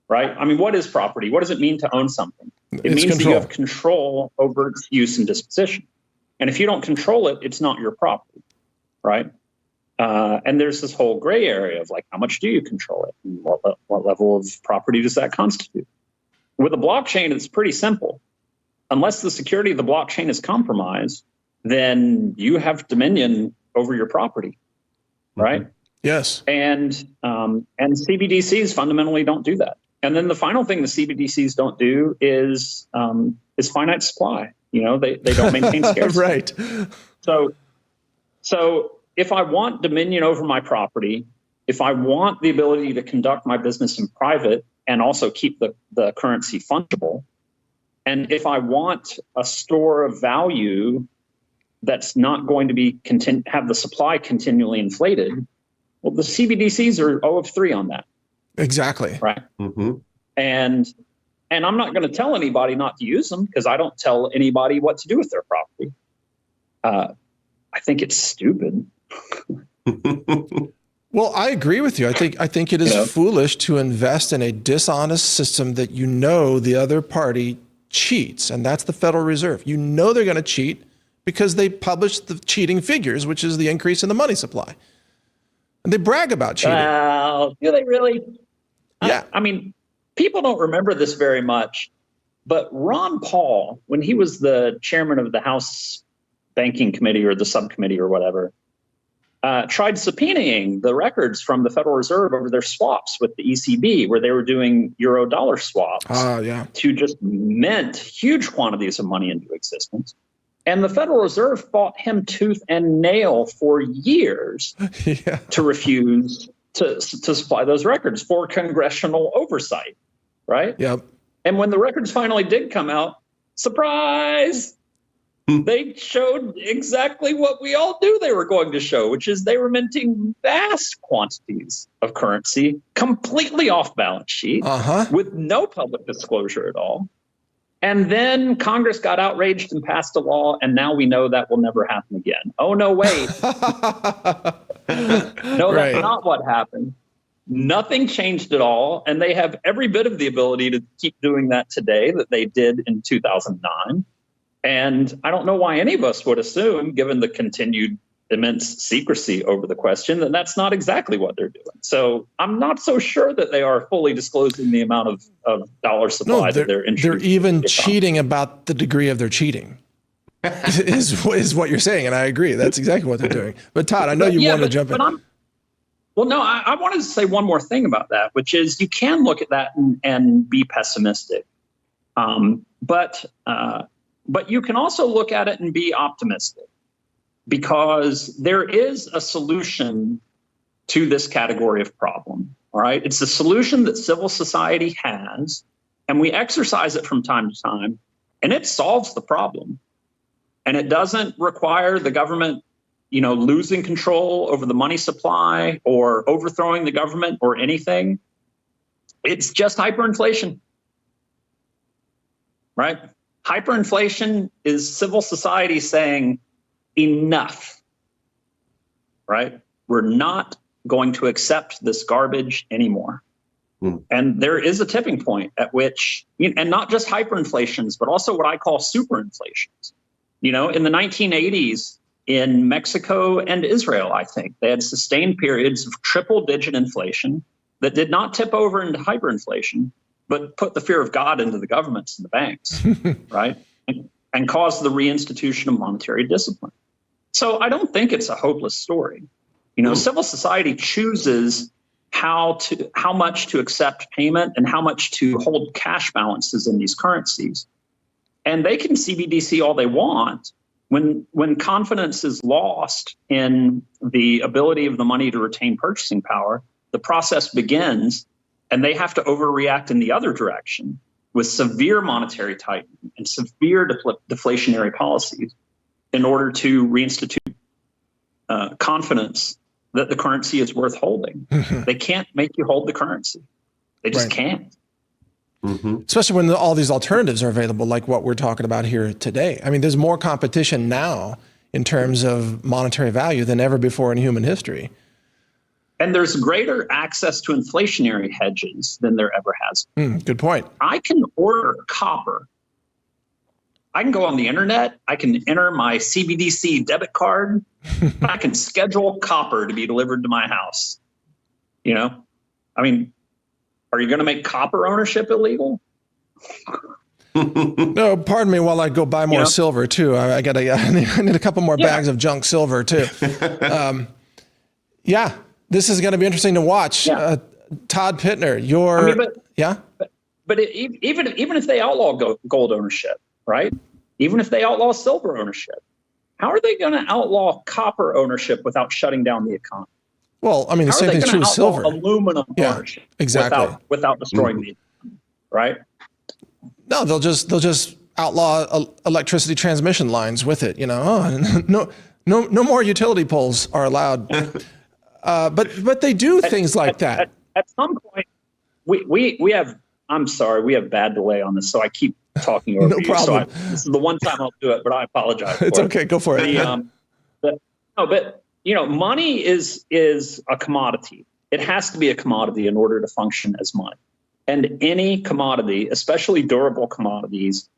right? I mean, what is property? What does it mean to own something? It means control. that you have control over its use and disposition. And if you don't control it, it's not your property, right? And there's this whole gray area of like, how much do you control it? And what level of property does that constitute? With a blockchain, it's pretty simple. Unless the security of the blockchain is compromised, then you have dominion over your property, right? Yes. And CBDCs fundamentally don't do that. And then the final thing the CBDCs don't do is finite supply. You know, they don't maintain scarcity. Right. So if I want dominion over my property, if I want the ability to conduct my business in private and also keep the currency fungible, and if I want a store of value that's not going to be have the supply continually inflated, well, the CBDCs are O of 3 on that. Exactly. Right. And I'm not going to tell anybody not to use them because I don't tell anybody what to do with their property. I think it's stupid. Well, I agree with you. I think it is foolish to invest in a dishonest system that you know the other party cheats, and that's the Federal Reserve. You know they're going to cheat because they publish the cheating figures, which is the increase in the money supply. And they brag about cheating. Do they really? Yeah. I mean, people don't remember this very much, but Ron Paul, when he was the chairman of the House Banking Committee or the subcommittee or whatever, tried subpoenaing the records from the Federal Reserve over their swaps with the ECB, where they were doing euro-dollar swaps to just mint huge quantities of money into existence. And the Federal Reserve fought him tooth and nail for years to refuse to supply those records for congressional oversight, right? Yep. And when the records finally did come out, surprise! They showed exactly what we all knew they were going to show, which is they were minting vast quantities of currency completely off balance sheet with no public disclosure at all. And then Congress got outraged and passed a law, and now we know that will never happen again. Oh, no, wait. No, that's not what happened. Nothing changed at all, and they have every bit of the ability to keep doing that today that they did in 2009. And I don't know why any of us would assume, given the continued immense secrecy over the question, that that's not exactly what they're doing. So I'm not so sure that they are fully disclosing the amount of dollar supply that they're introducing. They're even cheating about the degree of their cheating, is what you're saying. And I agree. That's exactly what they're doing. But Todd, I know you want to jump in. I wanted to say one more thing about that, which is you can look at that and be pessimistic. But you can also look at it and be optimistic, because there is a solution to this category of problem. All right. It's a solution that civil society has, and we exercise it from time to time, and it solves the problem. And it doesn't require the government, losing control over the money supply or overthrowing the government or anything. It's just hyperinflation, right? Hyperinflation is civil society saying enough, right? We're not going to accept this garbage anymore. And there is a tipping point at which, and not just hyperinflations, but also what I call superinflations. In the 1980s in Mexico and Israel, I think they had sustained periods of triple-digit inflation that did not tip over into hyperinflation, but put the fear of God into the governments and the banks, right? And caused the reinstitution of monetary discipline. So I don't think it's a hopeless story. Civil society chooses how much to accept payment and how much to hold cash balances in these currencies. And they can CBDC all they want. When confidence is lost in the ability of the money to retain purchasing power, the process begins, and they have to overreact in the other direction with severe monetary tightening and severe deflationary policies in order to reinstitute confidence that the currency is worth holding. They can't make you hold the currency. They just can't. Especially when all these alternatives are available, like what we're talking about here today. I mean, there's more competition now in terms of monetary value than ever before in human history. And there's greater access to inflationary hedges than there ever has. Good point. I can order copper. I can go on the internet. I can enter my CBDC debit card. I can schedule copper to be delivered to my house. You know, I mean, are you going to make copper ownership illegal? No, pardon me while I go buy more silver too. I need a couple more bags of junk silver too. This is going to be interesting to watch. Todd Pittner, even if they outlaw gold ownership, right? Even if they outlaw silver ownership, how are they going to outlaw copper ownership without shutting down the economy? Well, I mean, the same thing's true with silver. Aluminum ownership, exactly, without destroying the economy, right? No, they'll just outlaw electricity transmission lines with it. You know, no more utility poles are allowed. But they do things like that. At some point, we have. I'm sorry, we have bad delay on this, so I keep talking over no you. problem. So this is the one time I'll do it, but I apologize. It's okay. Go for it. But you know, money is a commodity. It has to be a commodity in order to function as money. And any commodity, especially durable commodities,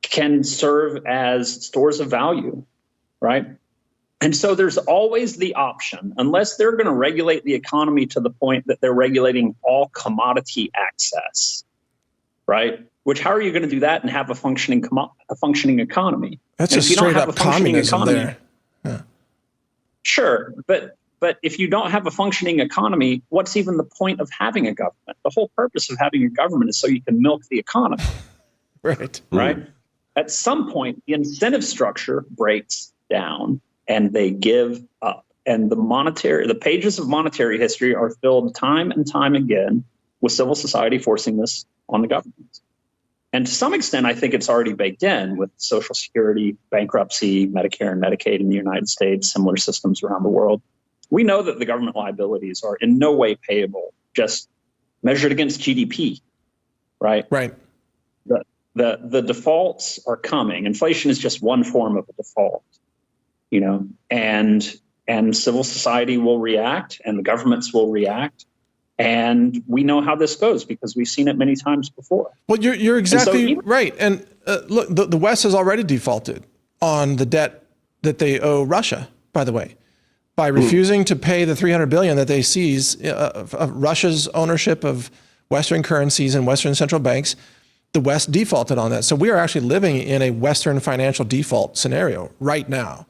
can serve as stores of value, right? And so there's always the option, unless they're going to regulate the economy to the point that they're regulating all commodity access, right? Which, how are you going to do that and have a functioning economy? That's just straight up communism there. Yeah. Sure, but if you don't have a functioning economy, what's even the point of having a government? The whole purpose of having a government is so you can milk the economy. Right. At some point, the incentive structure breaks down and they give up. And the pages of monetary history are filled time and time again with civil society forcing this on the government. And to some extent, I think it's already baked in with Social Security, bankruptcy, Medicare and Medicaid in the United States, similar systems around the world. We know that the government liabilities are in no way payable, just measured against GDP, right? Right. The defaults are coming. Inflation is just one form of a default, you know, and civil society will react and the governments will react. And we know how this goes because we've seen it many times before. Well, you're exactly right. And look, the West has already defaulted on the debt that they owe Russia, by the way, by refusing to pay the $300 billion that they seize of Russia's ownership of Western currencies and Western central banks. The West defaulted on that. So we are actually living in a Western financial default scenario right now.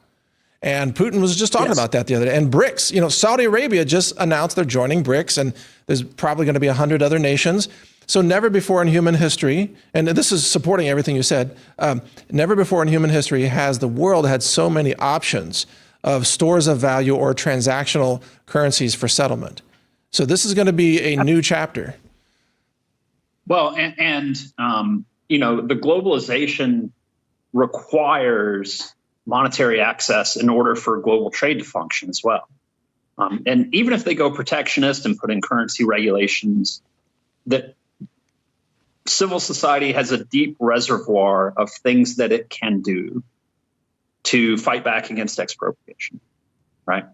And Putin was just talking about that the other day. And BRICS, you know, Saudi Arabia just announced they're joining BRICS, and there's probably going to be 100 other nations. So never before in human history, and this is supporting everything you said, never before in human history has the world had so many options of stores of value or transactional currencies for settlement. So this is going to be a new chapter. Well, and you know, the globalization requires monetary access in order for global trade to function as well. And even if they go protectionist and put in currency regulations, that civil society has a deep reservoir of things that it can do to fight back against expropriation, right?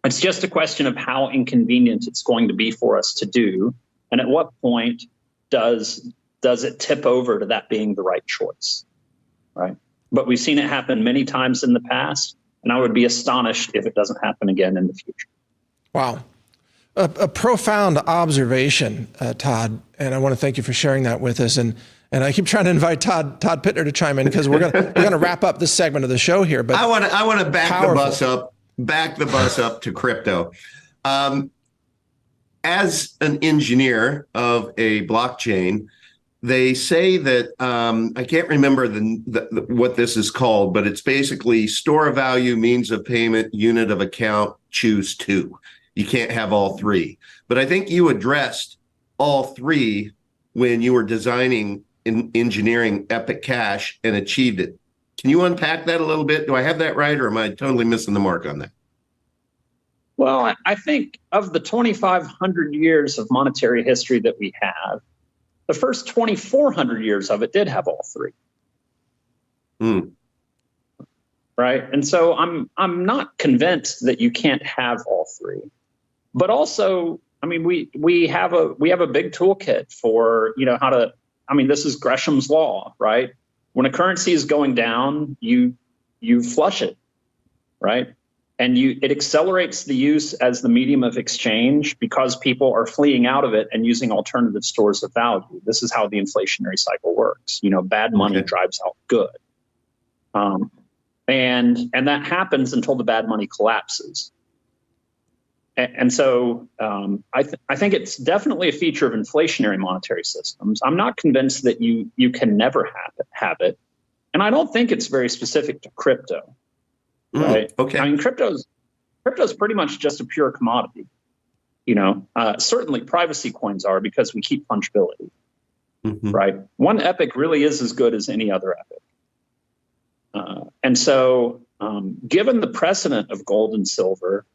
It's just a question of how inconvenient it's going to be for us to do. And at what point does it tip over to that being the right choice, right? But we've seen it happen many times in the past, and I would be astonished if it doesn't happen again in the future. Wow. A profound observation, Todd, and I want to thank you for sharing that with us. And I keep trying to invite Todd Pittner to chime in because we're gonna wrap up this segment of the show here. But I want to back the bus up to crypto. As an engineer of a blockchain, they say that I can't remember what this is called, but it's basically store of value, means of payment, unit of account, choose two. You can't have all three. But I think you addressed all three when you were designing and engineering Epic Cash and achieved it. Can you unpack that a little bit? Do I have that right, or am I totally missing the mark on that? Well, I think of the 2,500 years of monetary history that we have, the first 2,400 years of it did have all three. Right. And so I'm not convinced that you can't have all three. But also, I mean, we have a big toolkit for, how to, this is Gresham's law, right? When a currency is going down, you flush it, right? And it accelerates the use as the medium of exchange because people are fleeing out of it and using alternative stores of value. This is how the inflationary cycle works. Bad money drives out good. And that happens until the bad money collapses. And so I think it's definitely a feature of inflationary monetary systems. I'm not convinced that you can never have it. And I don't think it's very specific to crypto. Right. Okay. Crypto's pretty much just a pure commodity. Certainly privacy coins are because we keep fungibility. Right. One epic really is as good as any other epic. And so given the precedent of gold and silver,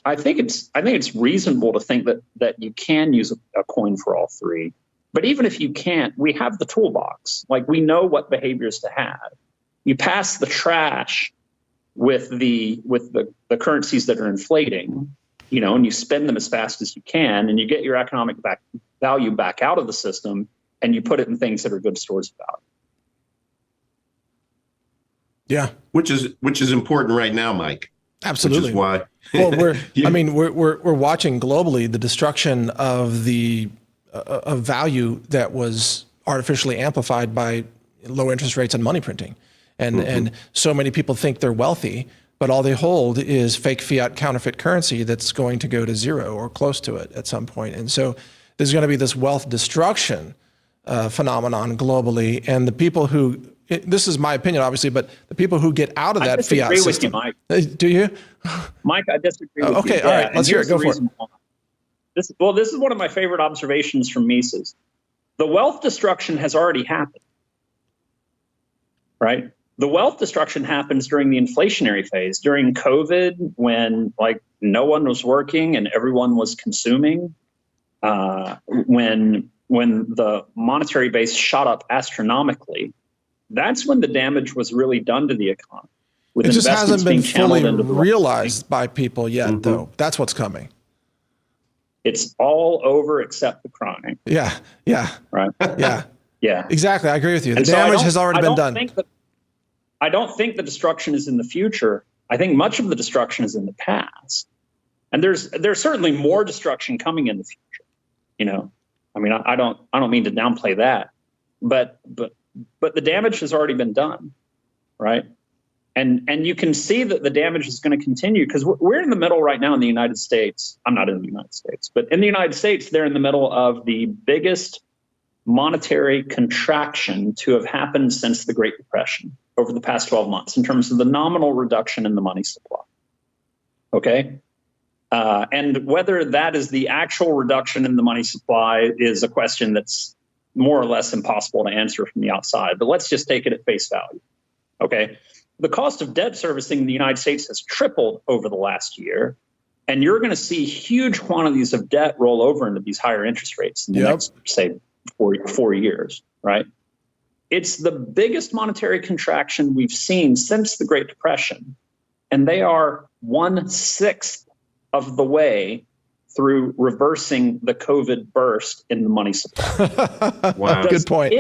I think it's reasonable to think that you can use a coin for all three. But even if you can't, we have the toolbox. Like, we know what behaviors to have. You pass the trash with the currencies that are inflating, and you spend them as fast as you can, and you get your economic value back out of the system, and you put it in things that are good stores of value. Yeah, which is important right now, Mike. Absolutely. Which is why. Well, we're watching globally the destruction of of value that was artificially amplified by low interest rates and money printing. And so many people think they're wealthy, but all they hold is fake fiat counterfeit currency that's going to go to zero or close to it at some point. And so there's going to be this wealth destruction phenomenon globally. And the people who, this is my opinion, obviously, but the people who get out of that fiat system. I disagree with you, Mike. Do you? Mike, I disagree with you. Okay, all right, let's hear it. Go for it. This is one of my favorite observations from Mises. The wealth destruction has already happened, right? The wealth destruction happens during the inflationary phase, during COVID, when no one was working and everyone was consuming, when the monetary base shot up astronomically. That's when the damage was really done to the economy. It just hasn't been fully realized by people yet, though. That's what's coming. It's all over except the crime. Yeah. Right. Yeah. Yeah. Exactly. I agree with you. The damage has already been done. I don't think the destruction is in the future. I think much of the destruction is in the past. And there's certainly more destruction coming in the future. I don't mean to downplay that, but the damage has already been done, right? And you can see that the damage is going to continue because we're in the middle right now in the United States. I'm not in the United States, but in the United States, they're in the middle of the biggest monetary contraction to have happened since the Great Depression over the past 12 months in terms of the nominal reduction in the money supply. Okay. And whether that is the actual reduction in the money supply is a question that's more or less impossible to answer from the outside, but let's just take it at face value. Okay. The cost of debt servicing in the United States has tripled over the last year, and you're going to see huge quantities of debt roll over into these higher interest rates in the next, say, 4 years, right? It's the biggest monetary contraction we've seen since the Great Depression, and they are 1/6 of the way through reversing the COVID burst in the money supply. Wow, good point.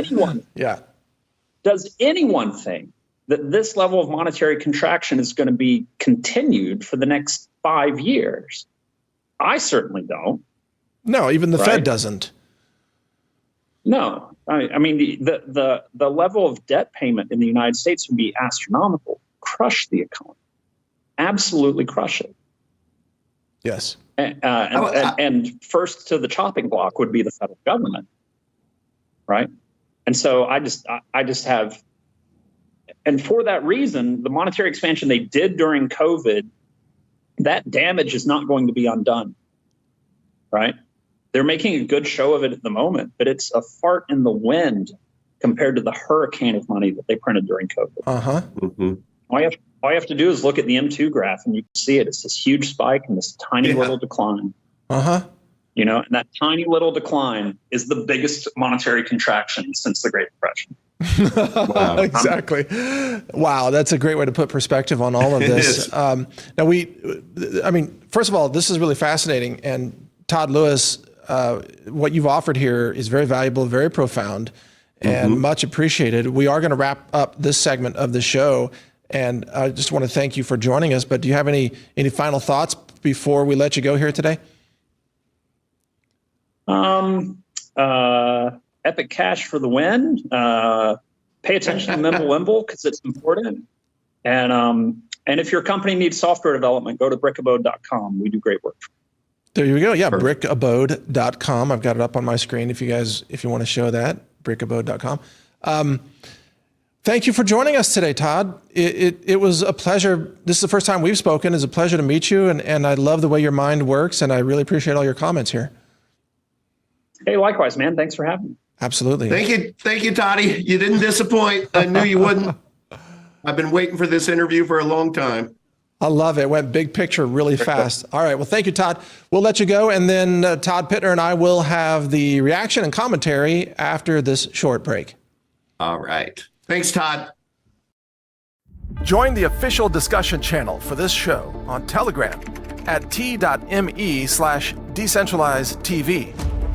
Does anyone think that this level of monetary contraction is going to be continued for the next 5 years? I certainly don't. No, even the Fed doesn't. No, I mean the level of debt payment in the United States would be astronomical. Crush the economy, absolutely crush it. Yes. And first to the chopping block would be the federal government, right? And so I just have, and for that reason, the monetary expansion they did during COVID, that damage is not going to be undone, right? They're making a good show of it at the moment, but it's a fart in the wind compared to the hurricane of money that they printed during COVID. All you have to do is look at the M2 graph and you can see it. It's this huge spike and this tiny little decline. Uh-huh. You know, and that tiny little decline is the biggest monetary contraction since the Great Depression. Wow. Exactly. Wow, that's a great way to put perspective on all of this. Now, first of all, this is really fascinating. And Todd Lewis, what you've offered here is very valuable, very profound, and much appreciated. We are going to wrap up this segment of the show. And I just want to thank you for joining us. But do you have any final thoughts before we let you go here today? Epic Cash for the win. Pay attention to MimbleWimble because it's important. And if your company needs software development, go to brickabode.com. We do great work. There you go. Yeah, brickabode.com. I've got it up on my screen if you want to show that, brickabode.com. Thank you for joining us today, Todd. It was a pleasure. This is the first time we've spoken. It's a pleasure to meet you, and I love the way your mind works, and I really appreciate all your comments here. Hey, likewise, man. Thanks for having me. Absolutely. Thank you, Toddy. You didn't disappoint. I knew you wouldn't. I've been waiting for this interview for a long time. I love it. Went big picture really fast. All right. Well, thank you, Todd. We'll let you go, and then Todd Pittner and I will have the reaction and commentary after this short break. All right. Thanks, Todd. Join the official discussion channel for this show on Telegram at t.me/Decentralize TV,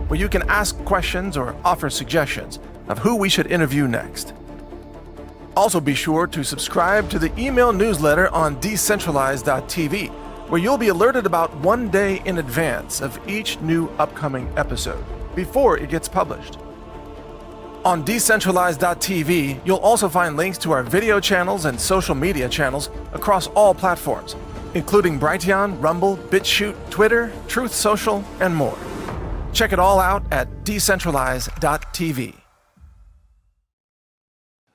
where you can ask questions or offer suggestions of who we should interview next. Also be sure to subscribe to the email newsletter on Decentralize.tv, where you'll be alerted about 1 day in advance of each new upcoming episode, before it gets published. On Decentralize.tv, you'll also find links to our video channels and social media channels across all platforms, including Brighteon, Rumble, BitChute, Twitter, Truth Social, and more. Check it all out at Decentralize.tv.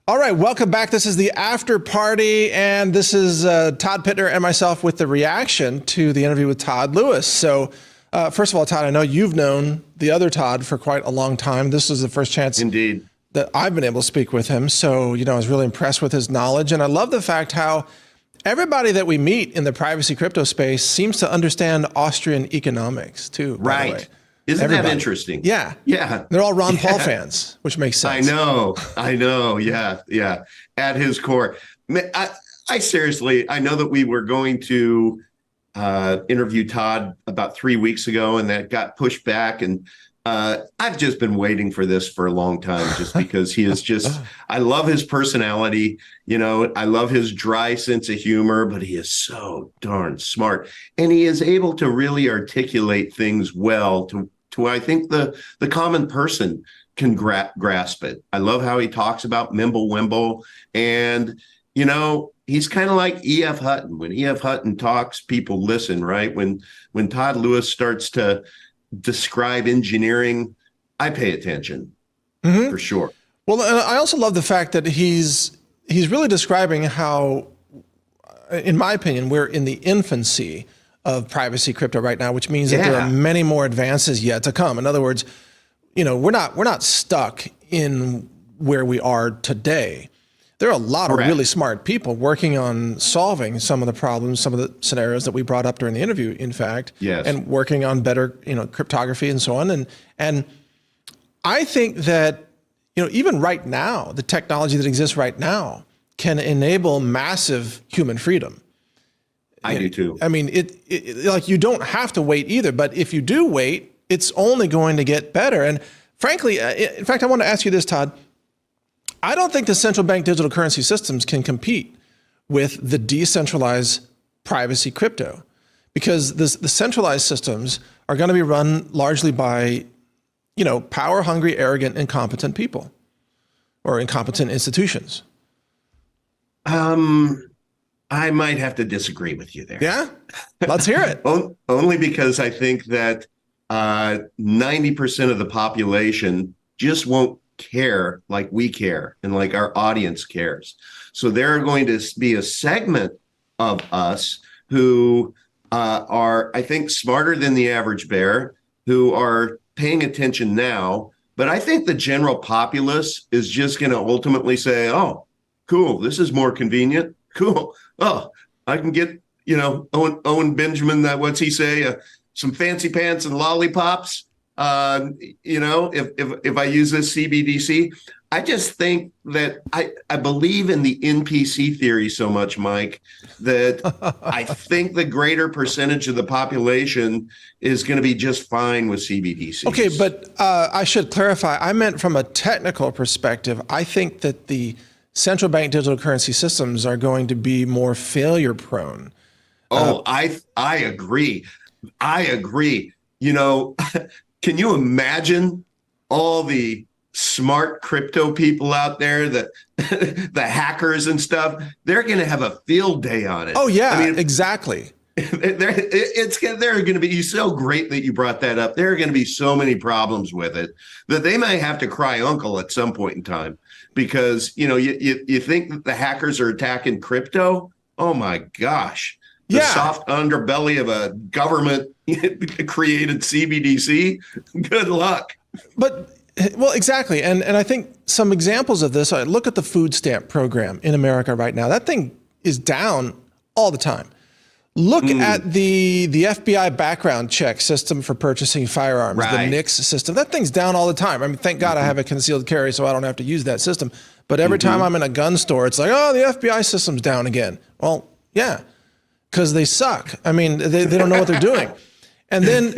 All right, welcome back. This is the after party, and this is Todd Pittner and myself with the reaction to the interview with Todd Lewis. So, first of all, Todd, I know you've known the other Todd for quite a long time. This is the first chance Indeed. that I've been able to speak with him. So, I was really impressed with his knowledge, and I love the fact how everybody that we meet in the privacy crypto space seems to understand Austrian economics too. By the way. Isn't Everybody. that interesting? Yeah. Yeah. They're all Ron Paul fans, which makes sense. I know. Yeah. At his core. I seriously, I know that we were going to interview Todd about 3 weeks ago, and that got pushed back. And I've just been waiting for this for a long time, just because he is just, I love his personality. I love his dry sense of humor, but he is so darn smart. And he is able to really articulate things well to I think the common person can grasp it. I love how he talks about MimbleWimble. And, he's kind of like E.F. Hutton. When E.F. Hutton talks, people listen, right? When Todd Lewis starts to describe engineering, I pay attention for sure. Well, I also love the fact that he's really describing how, in my opinion, we're in the infancy of privacy crypto right now, which means that there are many more advances yet to come. In other words, we're not stuck in where we are today. There are a lot of really smart people working on solving some of the problems, some of the scenarios that we brought up during the interview, in fact, and working on better, cryptography and so on. And I think that, even right now, the technology that exists right now can enable massive human freedom. I do too. I mean, like, you don't have to wait either, but if you do wait, it's only going to get better. And frankly, in fact, I want to ask you this, Todd. I don't think the central bank digital currency systems can compete with the decentralized privacy crypto, because the centralized systems are going to be run largely by, power hungry, arrogant, incompetent people or incompetent institutions. I might have to disagree with you there. Yeah, let's hear it. Only because I think that 90% of the population just won't care like we care and like our audience cares. So there are going to be a segment of us who are, I think, smarter than the average bear, who are paying attention now. But I think the general populace is just going to ultimately say, oh, cool, this is more convenient. cool. Oh, I can get, Owen Benjamin, what's he say? Some fancy pants and lollipops. If I use this CBDC, I just think that I believe in the NPC theory so much, Mike, that I think the greater percentage of the population is going to be just fine with CBDCs. Okay, but I should clarify. I meant from a technical perspective. I think that the central bank digital currency systems are going to be more failure prone. I agree. I agree. Can you imagine all the smart crypto people out there, the hackers and stuff? They're going to have a field day on it. Oh yeah, exactly. They're going to be so great that you brought that up. There are going to be so many problems with it that they may have to cry uncle at some point in time, because you think that the hackers are attacking crypto. Oh my gosh. The soft underbelly of a government created CBDC. Good luck. Well, exactly. And I think some examples of this, look at the food stamp program in America right now. That thing is down all the time. Look at the FBI background check system for purchasing firearms, the NICS system. That thing's down all the time. I mean, thank God I have a concealed carry, so I don't have to use that system. But every time I'm in a gun store, it's like, oh, the FBI system's down again. Well, yeah. Because they suck. I mean, they don't know what they're doing. And then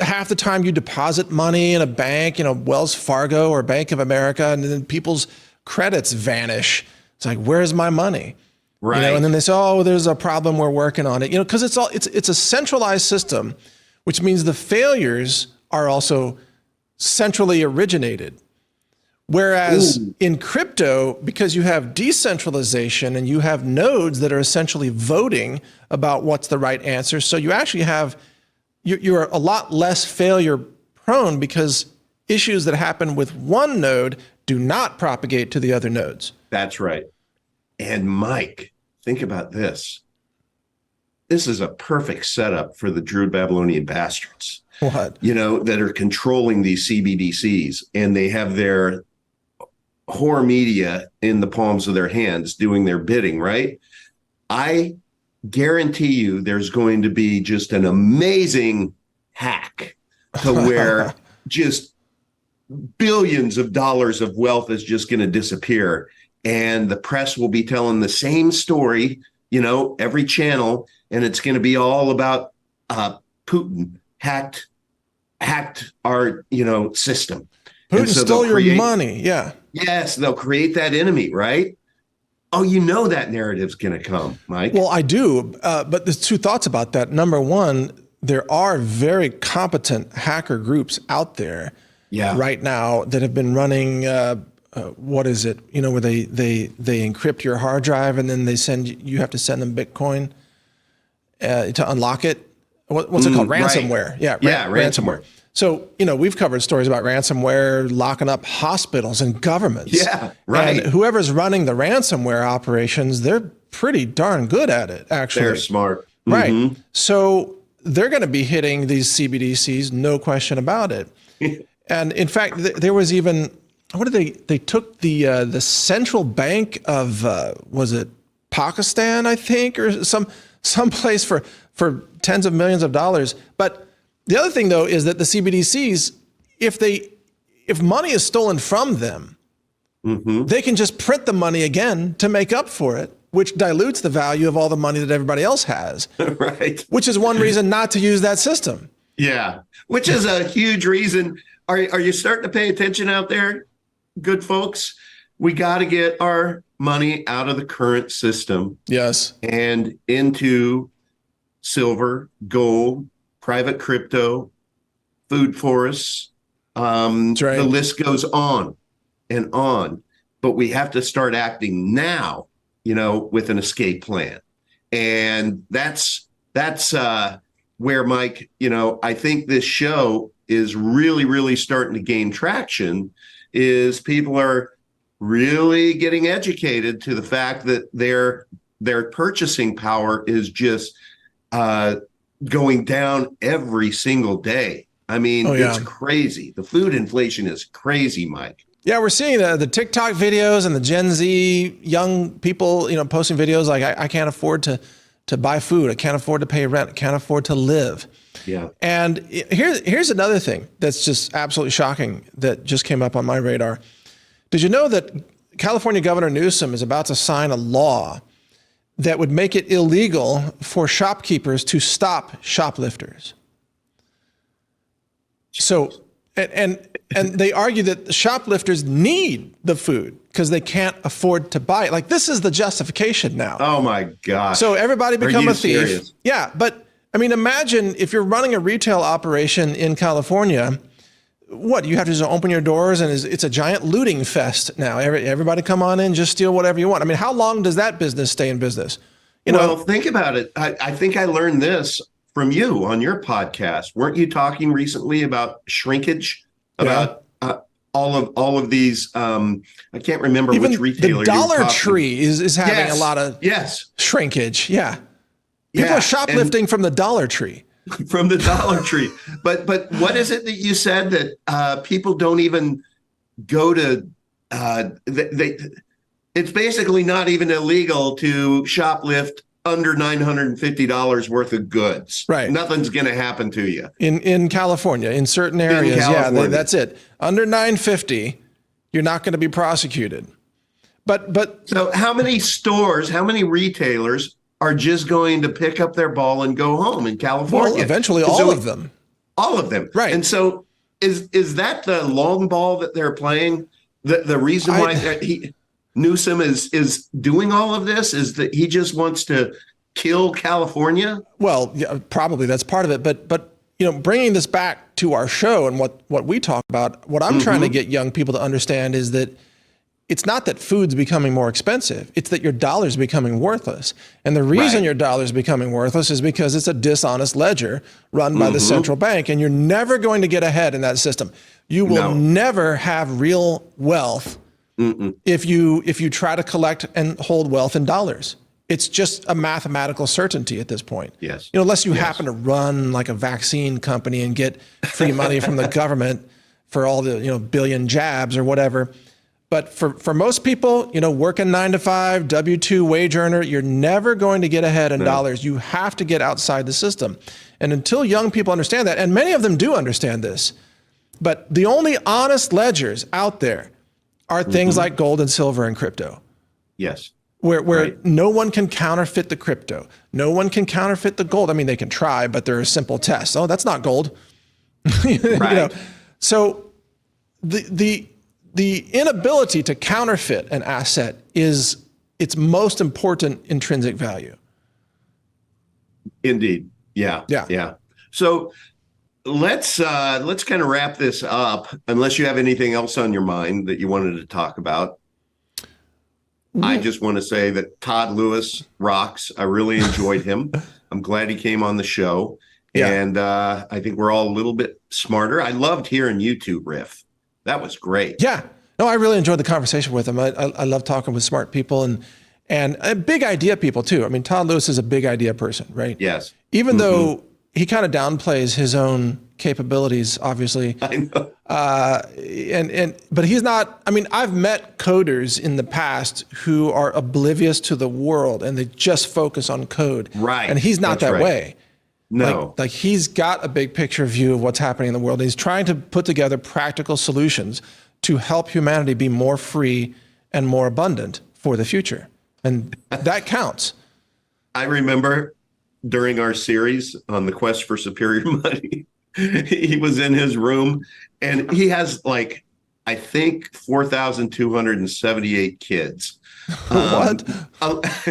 half the time you deposit money in a bank, Wells Fargo or Bank of America, and then people's credits vanish. It's like, where's my money? Right. And then they say, oh, there's a problem, we're working on it. Because it's a centralized system, which means the failures are also centrally originated. Whereas in crypto, because you have decentralization and you have nodes that are essentially voting about what's the right answer, so you actually you're a lot less failure prone, because issues that happen with one node do not propagate to the other nodes. That's right. And Mike, think about this. This is a perfect setup for the Druid Babylonian bastards. What? That are controlling these CBDCs, and they have their whore media in the palms of their hands doing their bidding, right? I guarantee you there's going to be just an amazing hack to where just billions of dollars of wealth is just going to disappear. And the press will be telling the same story, every channel, and it's going to be all about Putin hacked our, system. Putin stole your money. Yeah. Yes, they'll create that enemy, right? Oh, that narrative's going to come, Mike. Well, I do, but there's two thoughts about that. Number one, there are very competent hacker groups out there right now that have been running, what is it? Where they encrypt your hard drive and then you have to send them Bitcoin to unlock it. What's it called? Ransomware. Right. Yeah, ransomware. So, we've covered stories about ransomware locking up hospitals and governments. Yeah, right. And whoever's running the ransomware operations, they're pretty darn good at it, actually. They're smart. Right. Mm-hmm. So they're going to be hitting these CBDCs, no question about it. And in fact, there was even, they took the central bank of, was it Pakistan, I think, or some place for tens of millions of dollars. But the other thing, though, is that the CBDCs, if money is stolen from them, they can just print the money again to make up for it, which dilutes the value of all the money that everybody else has. Right. Which is one reason not to use that system. Yeah, which is a huge reason. Are you starting to pay attention out there, good folks? We got to get our money out of the current system. Yes. And into silver, gold, private crypto, food forests. Right. The list goes on and on. But we have to start acting now, with an escape plan. And that's where, Mike, I think this show is really, really starting to gain traction, is people are really getting educated to the fact that their purchasing power is just going down every single day. I mean, It's crazy. The food inflation is crazy, Mike. Yeah, we're seeing the TikTok videos and the Gen Z young people, posting videos like I can't afford to buy food, I can't afford to pay rent, I can't afford to live. Yeah. And here's another thing that's just absolutely shocking that just came up on my radar. Did you know that California Governor Newsom is about to sign a law that would make it illegal for shopkeepers to stop shoplifters? So, and they argue that the shoplifters need the food because they can't afford to buy it. Like, this is the justification now. Oh my gosh. So everybody become a thief. Serious? Yeah, but I mean, imagine if you're running a retail operation in California, what, you have to just open your doors and it's a giant looting fest now. Everybody come on in, just steal whatever you want. I mean, how long does that business stay in business? Well, think about it. I think I learned this from you on your podcast. Weren't you talking recently about shrinkage, about all of these? I can't remember even which retailer. The Dollar Tree is having a lot of shrinkage. Yeah. People are shoplifting from the Dollar Tree. From the Dollar Tree. But what is it that you said that people don't even go to? It's basically not even illegal to shoplift under $950 worth of goods. Right. Nothing's going to happen to you. In California, in certain areas, that's it. Under $950, you're not going to be prosecuted. But so how many stores, how many retailers are just going to pick up their ball and go home in California? Well, eventually all of them. All of them. Right. And so is that the long ball that they're playing? The reason why Newsom is doing all of this is that he just wants to kill California? Well, yeah, probably that's part of it. But bringing this back to our show and what we talk about, what I'm trying to get young people to understand is that it's not that food's becoming more expensive. It's that your dollar's becoming worthless. And the reason your dollar's becoming worthless is because it's a dishonest ledger run by the central bank. And you're never going to get ahead in that system. You will never have real wealth if you try to collect and hold wealth in dollars. It's just a mathematical certainty at this point. Yes. Unless you happen to run like a vaccine company and get free money from the government for all the billion jabs or whatever. But for most people, working 9 to 5, W-2 wage earner, you're never going to get ahead in dollars. You have to get outside the system. And until young people understand that, and many of them do understand this, but the only honest ledgers out there are things like gold and silver and crypto. Yes. Where no one can counterfeit the crypto. No one can counterfeit the gold. I mean, they can try, but there are simple tests. Oh, that's not gold. So the inability to counterfeit an asset is its most important intrinsic value. Indeed. Yeah. So let's kind of wrap this up, unless you have anything else on your mind that you wanted to talk about. I just want to say that Todd Lewis rocks. I really enjoyed him. I'm glad he came on the show. Yeah. And I think we're all a little bit smarter. I loved hearing you two riff. That was great. Yeah. No, I really enjoyed the conversation with him. I love talking with smart people and big idea people too. I mean, Todd Lewis is a big idea person, right? Yes. Even though he kind of downplays his own capabilities, obviously. I know. But he's not, I mean, I've met coders in the past who are oblivious to the world and they just focus on code. Right. And he's not that way. No. Like he's got a big picture view of what's happening in the world. And he's trying to put together practical solutions to help humanity be more free and more abundant for the future. And that counts. I remember during our series on the quest for superior money, he was in his room and he has I think 4,278 kids. What?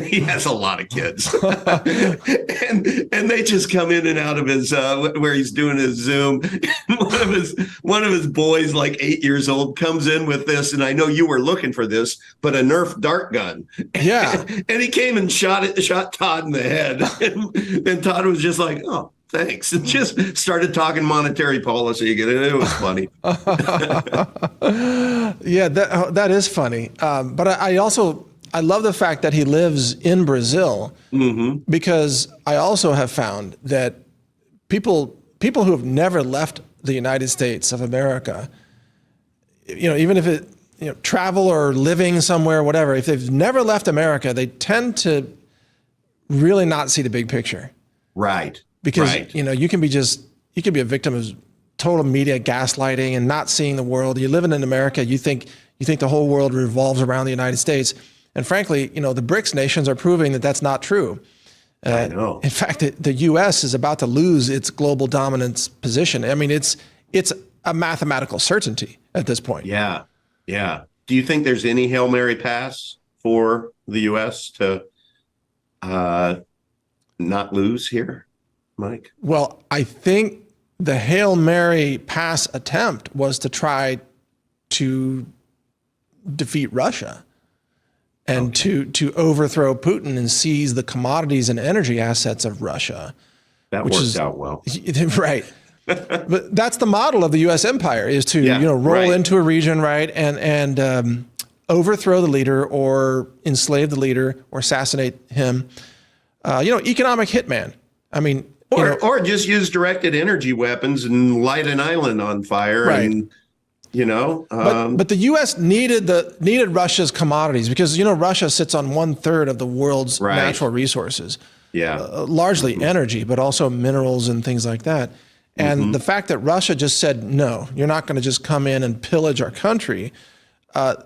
He has a lot of kids. and they just come in and out of his where he's doing his Zoom. one of his boys, 8 years old, comes in with this, and I know you were looking for this, but a Nerf dart gun. Yeah. And he came and shot Todd in the head. And Todd was just like, oh, thanks. And just started talking monetary policy again. It was funny. Yeah, that is funny. But I love the fact that he lives in Brazil because I also have found that people who have never left the United States of America, even if travel or living somewhere, whatever, if they've never left America, they tend to really not see the big picture. Right. Because, right. You can be a victim of total media gaslighting and not seeing the world. You're living in America, you think the whole world revolves around the United States. And frankly, the BRICS nations are proving that that's not true. I know. In fact, the U.S. is about to lose its global dominance position. I mean, it's a mathematical certainty at this point. Yeah. Yeah. Do you think there's any Hail Mary pass for the U.S. to not lose here, Mike? Well, I think the Hail Mary pass attempt was to try to defeat Russia and to overthrow Putin and seize the commodities and energy assets of Russia. That worked out well. Right. But that's the model of the U.S. empire, is to roll into a region, right, and overthrow the leader or enslave the leader or assassinate him. Economic hitman. I mean, or just use directed energy weapons and light an island on fire, right. And but the U.S. needed Russia's commodities because Russia sits on 1/3 of the world's natural resources. Yeah, largely energy, but also minerals and things like that. And the fact that Russia just said, no, you're not going to just come in and pillage our country, and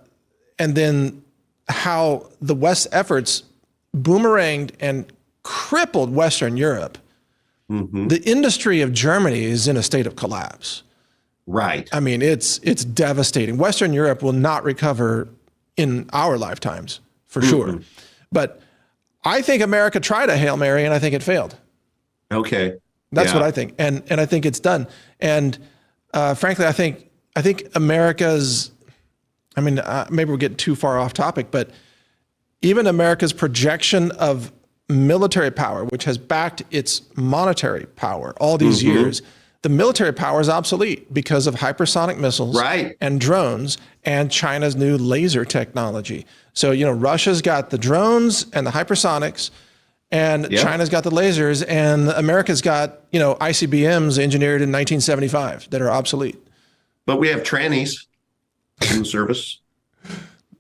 then how the West's efforts boomeranged and crippled Western Europe. The industry of Germany is in a state of collapse. Right. I mean, it's devastating. Western Europe will not recover in our lifetimes, for sure. But I think America tried a Hail Mary, and I think it failed. Okay. That's what I think, and I think it's done. And frankly, I think America's. I mean, maybe we're getting too far off topic, but even America's projection of military power, which has backed its monetary power all these years, the military power is obsolete because of hypersonic missiles and drones and China's new laser technology. So, Russia's got the drones and the hypersonics, and China's got the lasers, and America's got, ICBMs engineered in 1975 that are obsolete. But we have trannies in the service.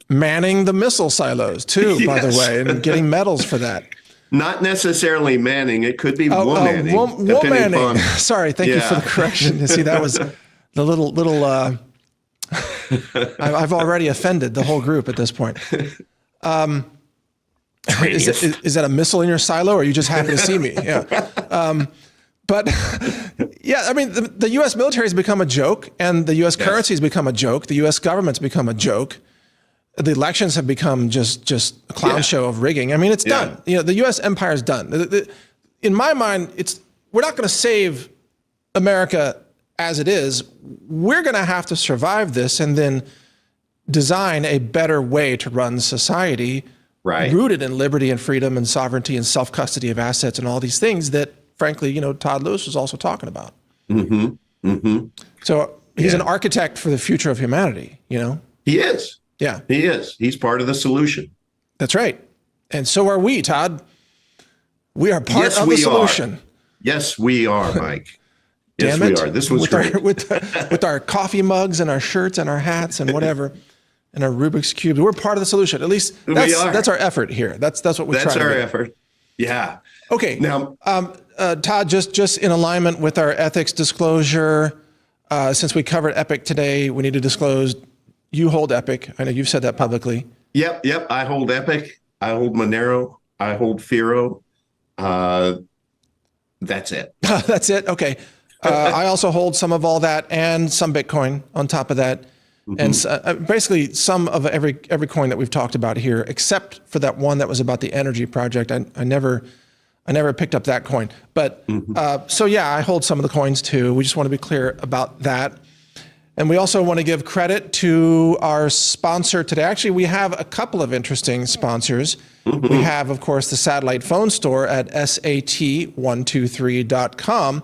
Manning the missile silos, too, by the way, and getting medals for that. Not necessarily manning. It could be womanning. Womanning. Sorry, thank you for the correction. You see, that was the little I've already offended the whole group at this point. Is that a missile in your silo, or are you just happy to see me? Yeah. But I mean, the U.S. military has become a joke, and the U.S. currency has become a joke. The U.S. government's become a joke. The elections have become just a clown show of rigging. I mean, it's done. The U.S. empire is done. In my mind, we're not going to save America as it is. We're going to have to survive this and then design a better way to run society, rooted in liberty and freedom and sovereignty and self-custody of assets and all these things that, frankly, Todd Lewis was also talking about. So he's an architect for the future of humanity. He is. Yeah. He is. He's part of the solution. That's right. And so are we, Todd. We are part of the solution. Yes, we are, Mike. Damn yes, it. we are. This was great. With our coffee mugs and our shirts and our hats and whatever, and our Rubik's Cubes. We're part of the solution. At least that's our effort here. That's what we try to do. That's our effort. Yeah. Okay. Now, Todd, just in alignment with our ethics disclosure, since we covered Epic today, we need to disclose you hold Epic. I know you've said that publicly. Yep. I hold Epic. I hold Monero. I hold Firo. That's it. That's it. Okay. I also hold some of all that and some Bitcoin on top of that. And basically some of every coin that we've talked about here, except for that one that was about the energy project. I never picked up that coin. But I hold some of the coins too. We just want to be clear about that. And we also want to give credit to our sponsor today. Actually, we have a couple of interesting sponsors. We have, of course, the satellite phone store at sat123.com,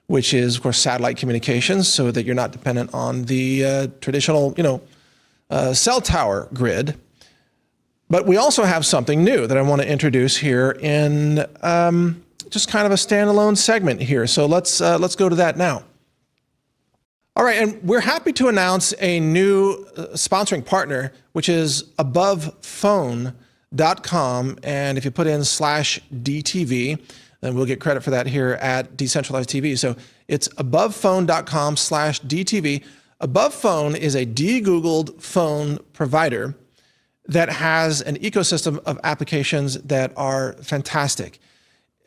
which is, of course, satellite communications, so that you're not dependent on the traditional, cell tower grid. But we also have something new that I want to introduce here in just kind of a standalone segment here. So let's go to that now. All right, and we're happy to announce a new sponsoring partner, which is AbovePhone.com. And if you put in /DTV, then we'll get credit for that here at Decentralize TV. So it's AbovePhone.com/DTV. Above Phone is a de-Googled phone provider that has an ecosystem of applications that are fantastic.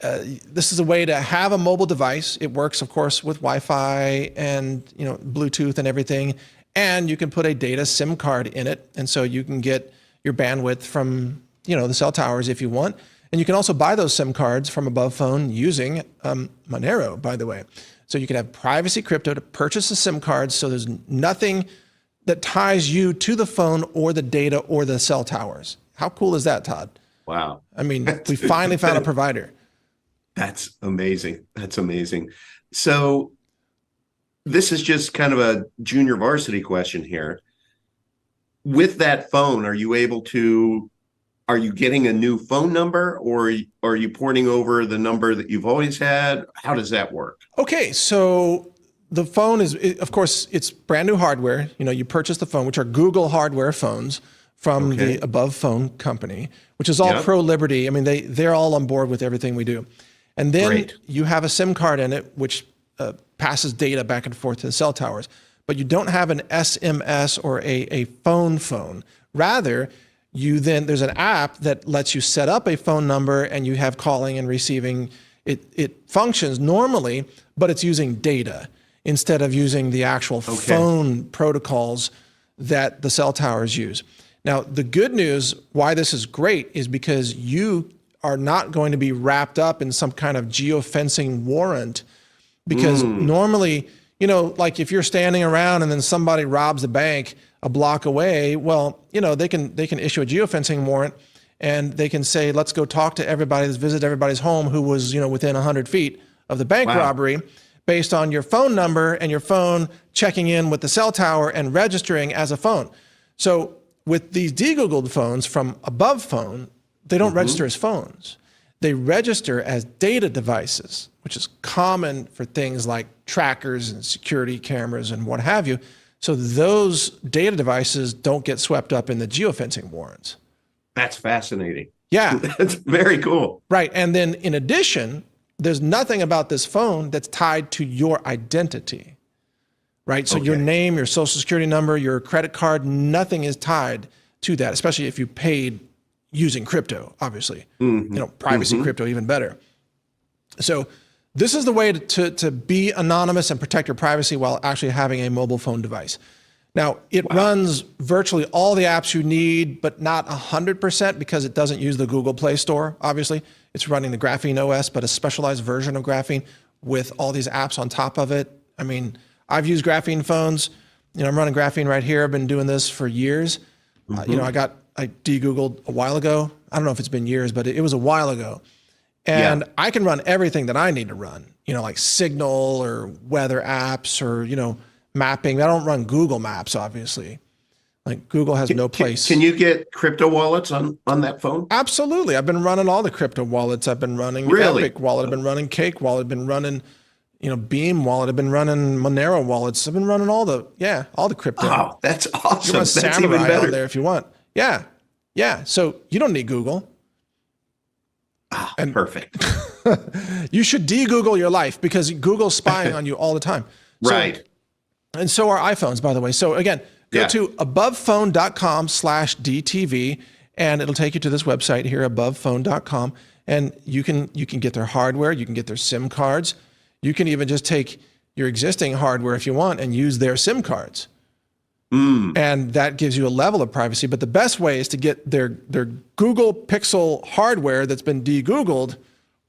This is a way to have a mobile device. It works, of course, with Wi-Fi and Bluetooth and everything. And you can put a data SIM card in it, and so you can get your bandwidth from the cell towers if you want. And you can also buy those SIM cards from Above Phone using Monero, by the way. So you can have privacy crypto to purchase the SIM cards. So there's nothing that ties you to the phone or the data or the cell towers. How cool is that, Todd? Wow. I mean, we finally found a provider. That's amazing. That's amazing. So this is just kind of a junior varsity question here. With that phone, are you getting a new phone number, or are you porting over the number that you've always had? How does that work? Okay, so the phone is, of course, it's brand new hardware. You purchase the phone, which are Google hardware phones from the Above Phone company, which is all pro-liberty. I mean, they're all on board with everything we do. And then you have a SIM card in it, which passes data back and forth to the cell towers. But you don't have an SMS or a phone. Rather, there's an app that lets you set up a phone number, and you have calling and receiving. It functions normally, but it's using data instead of using the actual phone protocols that the cell towers use. Now, the good news why this is great is because you are not going to be wrapped up in some kind of geofencing warrant, because normally, like if you're standing around and then somebody robs the bank a block away, well, they can issue a geofencing warrant, and they can say, let's go talk to everybody, let's visit everybody's home who was, within 100 feet of the bank robbery, based on your phone number and your phone checking in with the cell tower and registering as a phone. So with these de-Googled phones from Above Phone, they don't register as phones. They register as data devices, which is common for things like trackers and security cameras and what have you. So those data devices don't get swept up in the geofencing warrants. That's fascinating. Yeah. That's very cool. Right. And then in addition, there's nothing about this phone that's tied to your identity, right? So your name, your social security number, your credit card, nothing is tied to that, especially if you paid using crypto, obviously. Privacy crypto, even better. So this is the way to be anonymous and protect your privacy while actually having a mobile phone device. Now, it runs virtually all the apps you need, but not 100%, because it doesn't use the Google Play Store, obviously. It's running the Graphene OS, but a specialized version of Graphene with all these apps on top of it. I mean, I've used Graphene phones. I'm running Graphene right here. I've been doing this for years. I de-Googled a while ago. I don't know if it's been years, but it was a while ago. And I can run everything that I need to run, like Signal or weather apps or, mapping. I don't run Google Maps, obviously. Like Google has no place. Can you get crypto wallets on that phone? Absolutely. I've been running all the crypto wallets. I've been running Epic Wallet. I've been running Cake Wallet. I've been running, Beam Wallet. I've been running Monero wallets. I've been running all the crypto. Oh, that's awesome. You want That's Samurai even better on there if you want. Yeah. So you don't need Google. And perfect. You should de-Google your life, because Google's spying on you all the time. Right. And so are iPhones, by the way. So again, go to abovephone.com/DTV, and it'll take you to this website here, abovephone.com. And you can get their hardware, you can get their SIM cards. You can even just take your existing hardware if you want and use their SIM cards. And that gives you a level of privacy. But the best way is to get their Google Pixel hardware that's been de-Googled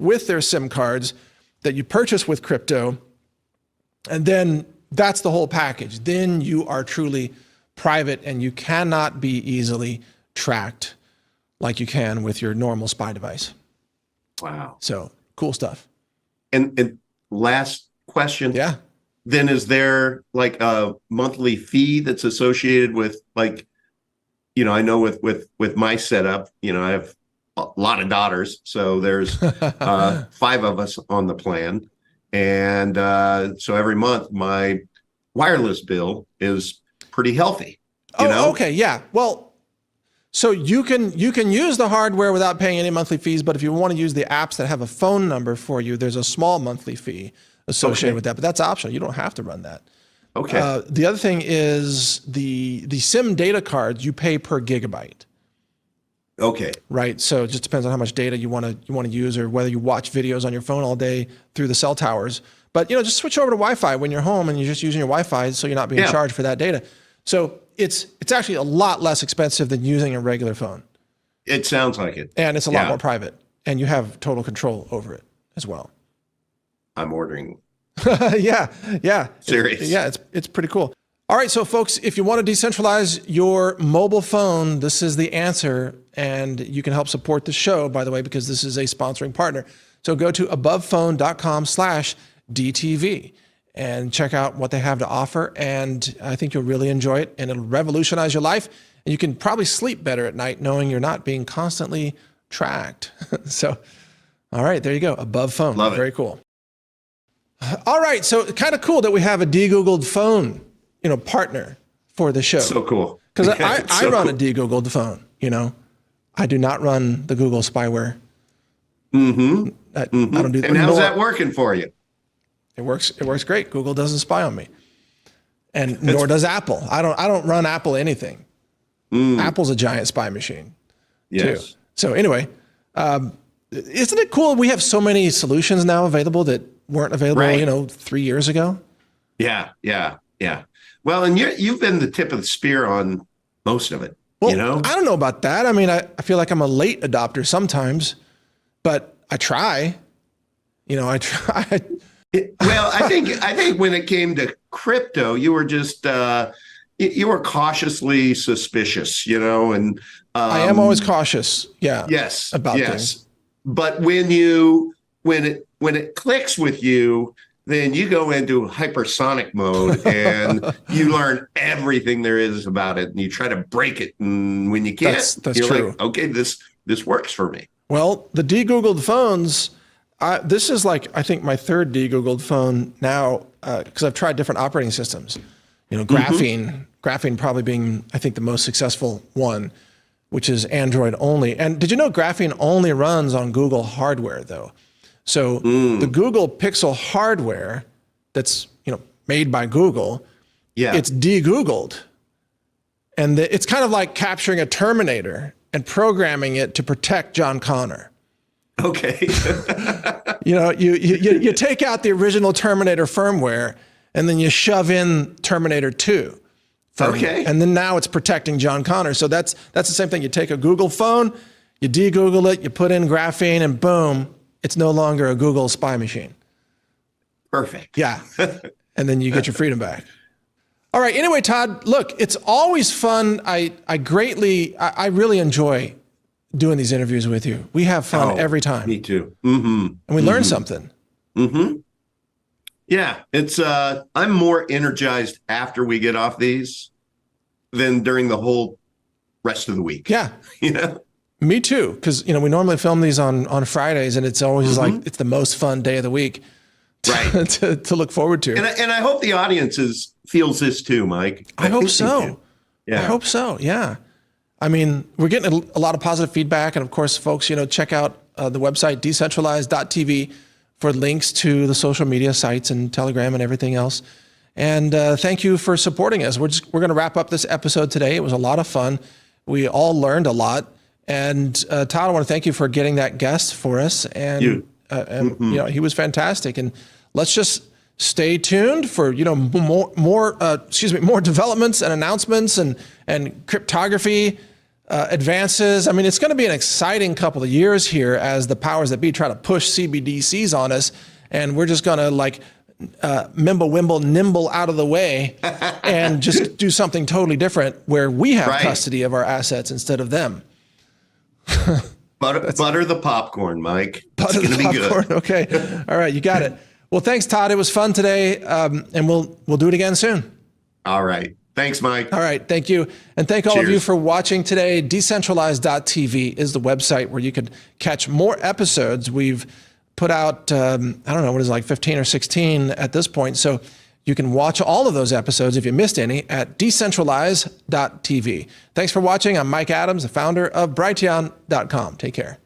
with their SIM cards that you purchase with crypto. And then that's the whole package. Then you are truly private, and you cannot be easily tracked like you can with your normal spy device. Wow. So cool stuff. And last question. Yeah. Then is there like a monthly fee that's associated with, like, I know with my setup, I have a lot of daughters, so there's 5 of us on the plan. And so every month my wireless bill is pretty healthy. You know? Okay, yeah. Well, so you can use the hardware without paying any monthly fees, but if you want to use the apps that have a phone number for you, there's a small monthly fee associated with that, but that's optional. You don't have to run that. Okay. The other thing is the SIM data cards you pay per gigabyte. Okay. Right. So it just depends on how much data you want to use, or whether you watch videos on your phone all day through the cell towers. But just switch over to Wi-Fi when you're home and you're just using your Wi-Fi, so you're not being charged for that data. So it's actually a lot less expensive than using a regular phone. It sounds like it. And it's a lot more private, and you have total control over it as well. I'm ordering. Yeah. Serious. It's pretty cool. All right, so folks, if you want to decentralize your mobile phone, this is the answer, and you can help support the show, by the way, because this is a sponsoring partner. So go to abovephone.com/DTV and check out what they have to offer, and I think you'll really enjoy it, and it'll revolutionize your life, and you can probably sleep better at night knowing you're not being constantly tracked. So, all right, there you go, Above Phone. Love it. Very cool. All right, so kind of cool that we have a de-Googled phone, partner for the show. So cool. Because I run a de-Googled phone, I do not run the Google spyware. Mm-hmm. I don't do that. And how's that working for you? It works great. Google doesn't spy on me. And nor does Apple. I don't run Apple anything. Apple's a giant spy machine. Yes. Too. So anyway, isn't it cool we have so many solutions now available that weren't available, 3 years ago? Yeah. Well, and you've been the tip of the spear on most of it. Well, I don't know about that. I mean, I feel like I'm a late adopter sometimes, but I try. I try. Well, I think when it came to crypto, you were just you were cautiously suspicious, and I am always cautious. Yeah. Yes. About things. But when it clicks with you, then you go into hypersonic mode and you learn everything there is about it, and you try to break it. And when you can't, that's you're true. like, okay, this works for me. Well, the de-Googled phones, this is I think my third de-Googled phone now, because I've tried different operating systems. Graphene probably being, I think, the most successful one, which is Android only. And did you know Graphene only runs on Google hardware, though? So the Google Pixel hardware that's made by Google, it's de-Googled. And it's kind of like capturing a Terminator and programming it to protect John Connor. Okay. You take out the original Terminator firmware and then you shove in Terminator 2. Okay. And then now it's protecting John Connor. So that's the same thing. You take a Google phone, you de-Google it, you put in Graphene, and boom, it's no longer a Google spy machine. Perfect. Yeah. And then you get your freedom back. All right. Anyway, Todd, look, it's always fun. I really enjoy doing these interviews with you. We have fun every time. Me too. Mm-hmm. And we learn something. Mm-hmm. Yeah. It's I'm more energized after we get off these than during the whole rest of the week. Yeah. Me too. Because, we normally film these on Fridays, and it's always like, it's the most fun day of the week to look forward to. And I hope the audience feels this too, Mike. I hope so. Yeah. I hope so. Yeah. I mean, we're getting a lot of positive feedback. And of course, folks, check out the website, Decentralize.tv, for links to the social media sites and Telegram and everything else. And thank you for supporting us. We're going to wrap up this episode today. It was a lot of fun. We all learned a lot. And Todd, I want to thank you for getting that guest for us. And he was fantastic. And let's just stay tuned for more developments and announcements and cryptography advances. I mean, it's going to be an exciting couple of years here as the powers that be try to push CBDCs on us, and we're just going to MimbleWimble nimble out of the way and just do something totally different where we have custody of our assets instead of them. Butter the popcorn, Mike. Butter the popcorn. Good. Okay. All right. You got it. Well, thanks, Todd. It was fun today. And we'll do it again soon. All right. Thanks, Mike. All right. Thank you. And thank all of you for watching today. Decentralize.tv is the website where you can catch more episodes. We've put out, I don't know, what is it, like 15 or 16 at this point. So You can watch all of those episodes if you missed any at decentralize.tv. Thanks for watching. I'm Mike Adams, the founder of Brighteon.com. Take care.